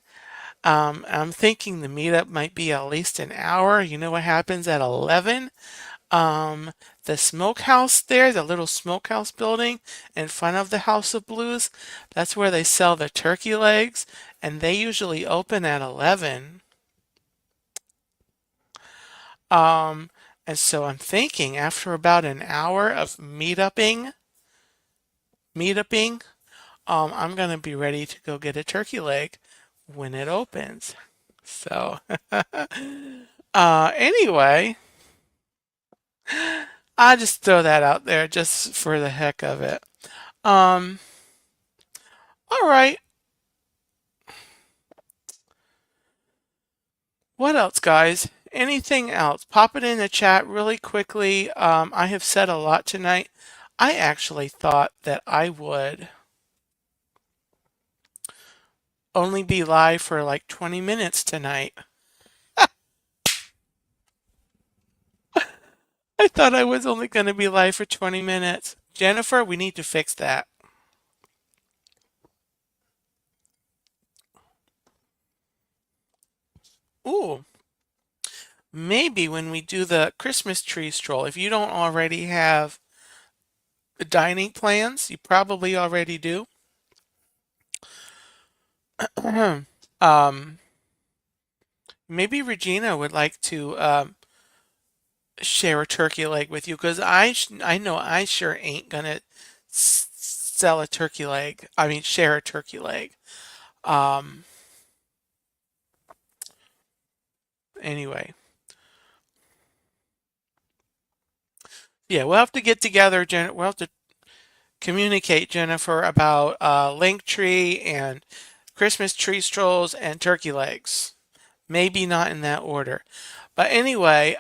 I'm thinking the meetup might be at least an hour. You know what happens at 11? Um, the smokehouse there, the little smokehouse building in front of the House of Blues, that's where they sell the turkey legs, and they usually open at 11. Um, and so I'm thinking after about an hour of meetuping, I'm gonna be ready to go get a turkey leg when it opens. So, anyway, I just throw that out there just for the heck of it. Um, all right. What else, guys? Anything else? Pop it in the chat really quickly. I have said a lot tonight. I actually thought that I would only be live for like 20 minutes tonight. I thought I was only going to be live for 20 minutes. Jennifer, we need to fix that. Ooh, maybe when we do the Christmas tree stroll, if you don't already have the dining plans, you probably already do. um, maybe Regina would like to share a turkey leg with you because I know I sure ain't gonna sell a turkey leg. I mean, share a turkey leg. Um, anyway, yeah, we'll have to get together, Jen. We'll have to communicate, Jennifer, about Linktree and Christmas tree strolls and turkey legs. Maybe not in that order. But anyway,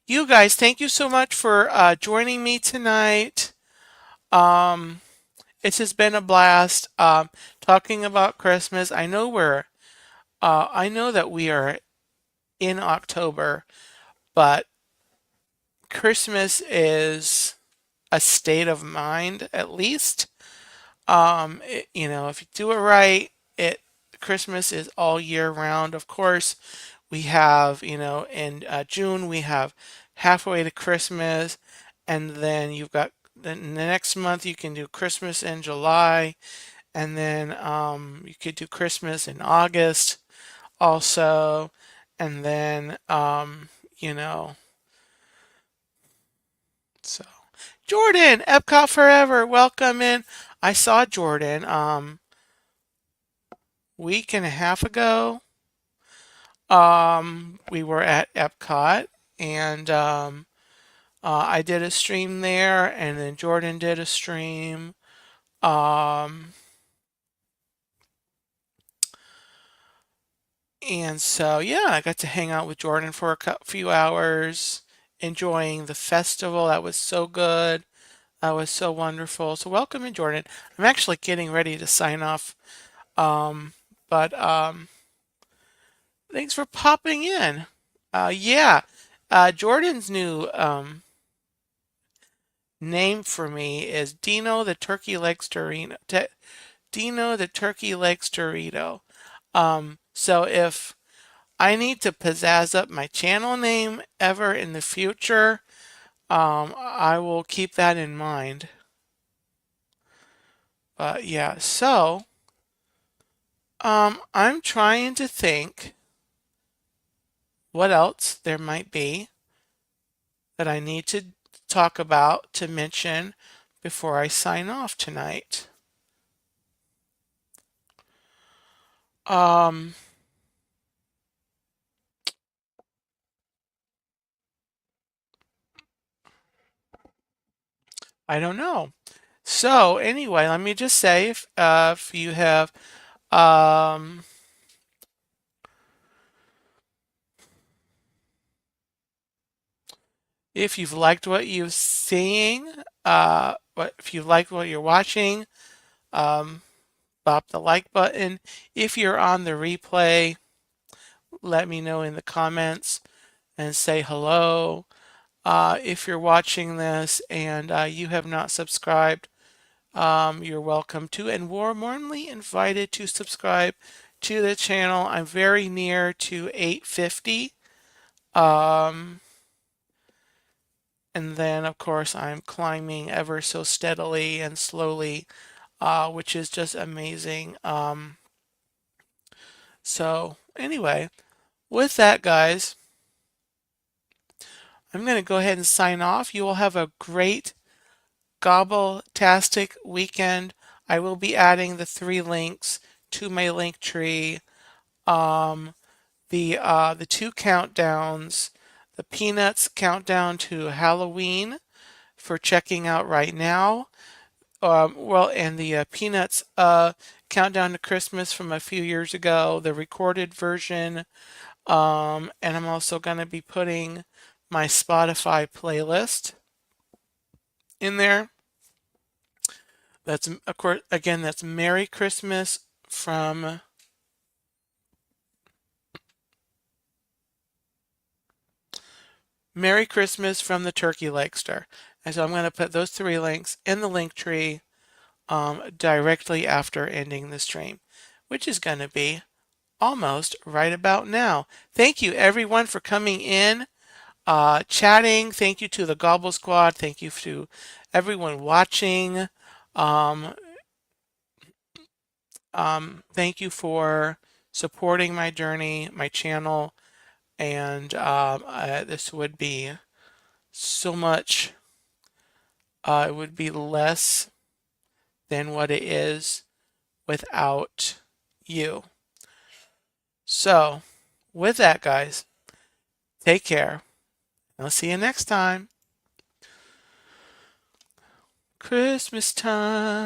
you guys, thank you so much for joining me tonight. Um, it has been a blast talking about Christmas. I know that we are in October, but Christmas is a state of mind at least. If you do it right, it Christmas is all year round. Of course, we have, in June we have halfway to Christmas, and then you've got then the next month you can do Christmas in July, and then you could do Christmas in August. also, and then you know, so Jordan, Epcot Forever, welcome in. I saw Jordan week and a half ago. We were at Epcot and I did a stream there, and then Jordan did a stream. Um, and so, yeah, I got to hang out with Jordan for a few hours, enjoying the festival. That was so good. That was so wonderful. So, welcome in, Jordan. I'm actually getting ready to sign off. Um, but thanks for popping in. Yeah, Jordan's new name for me is Dino the Turkey Legster. Dino the Turkey Legs Dorito. So if I need to pizzazz up my channel name ever in the future, I will keep that in mind. But yeah, so I'm trying to think what else there might be that I need to talk about to mention before I sign off tonight. Um, I don't know. So anyway, let me just say if you have um, if you've liked what you're seeing, if you like what you're watching, um, bop the like button. If you're on the replay, let me know in the comments and say hello. If you're watching this and you have not subscribed, you're welcome to and warmly invited to subscribe to the channel. I'm very near to 850. Um, and then, of course, I'm climbing ever so steadily and slowly, which is just amazing. So, anyway, with that, guys, I'm going to go ahead and sign off. You will have a great gobbletastic weekend. I will be adding the 3 links to my link tree. Um, the 2 countdowns, the Peanuts countdown to Halloween for checking out right now. Well, and the Peanuts countdown to Christmas from a few years ago, the recorded version. And I'm also going to be putting my Spotify playlist in there. That's, of course, again, that's from Merry Christmas from the Turkey Legster. And so I'm going to put those 3 links in the link tree directly after ending the stream, which is going to be almost right about now. Thank you everyone for coming in, chatting. Thank you to the Gobble Squad. Thank you to everyone watching. Um, thank you for supporting my journey, my channel, and this would be so much, it would be less than what it is without you. So, with that, guys, take care. I'll see you next time. Christmas time.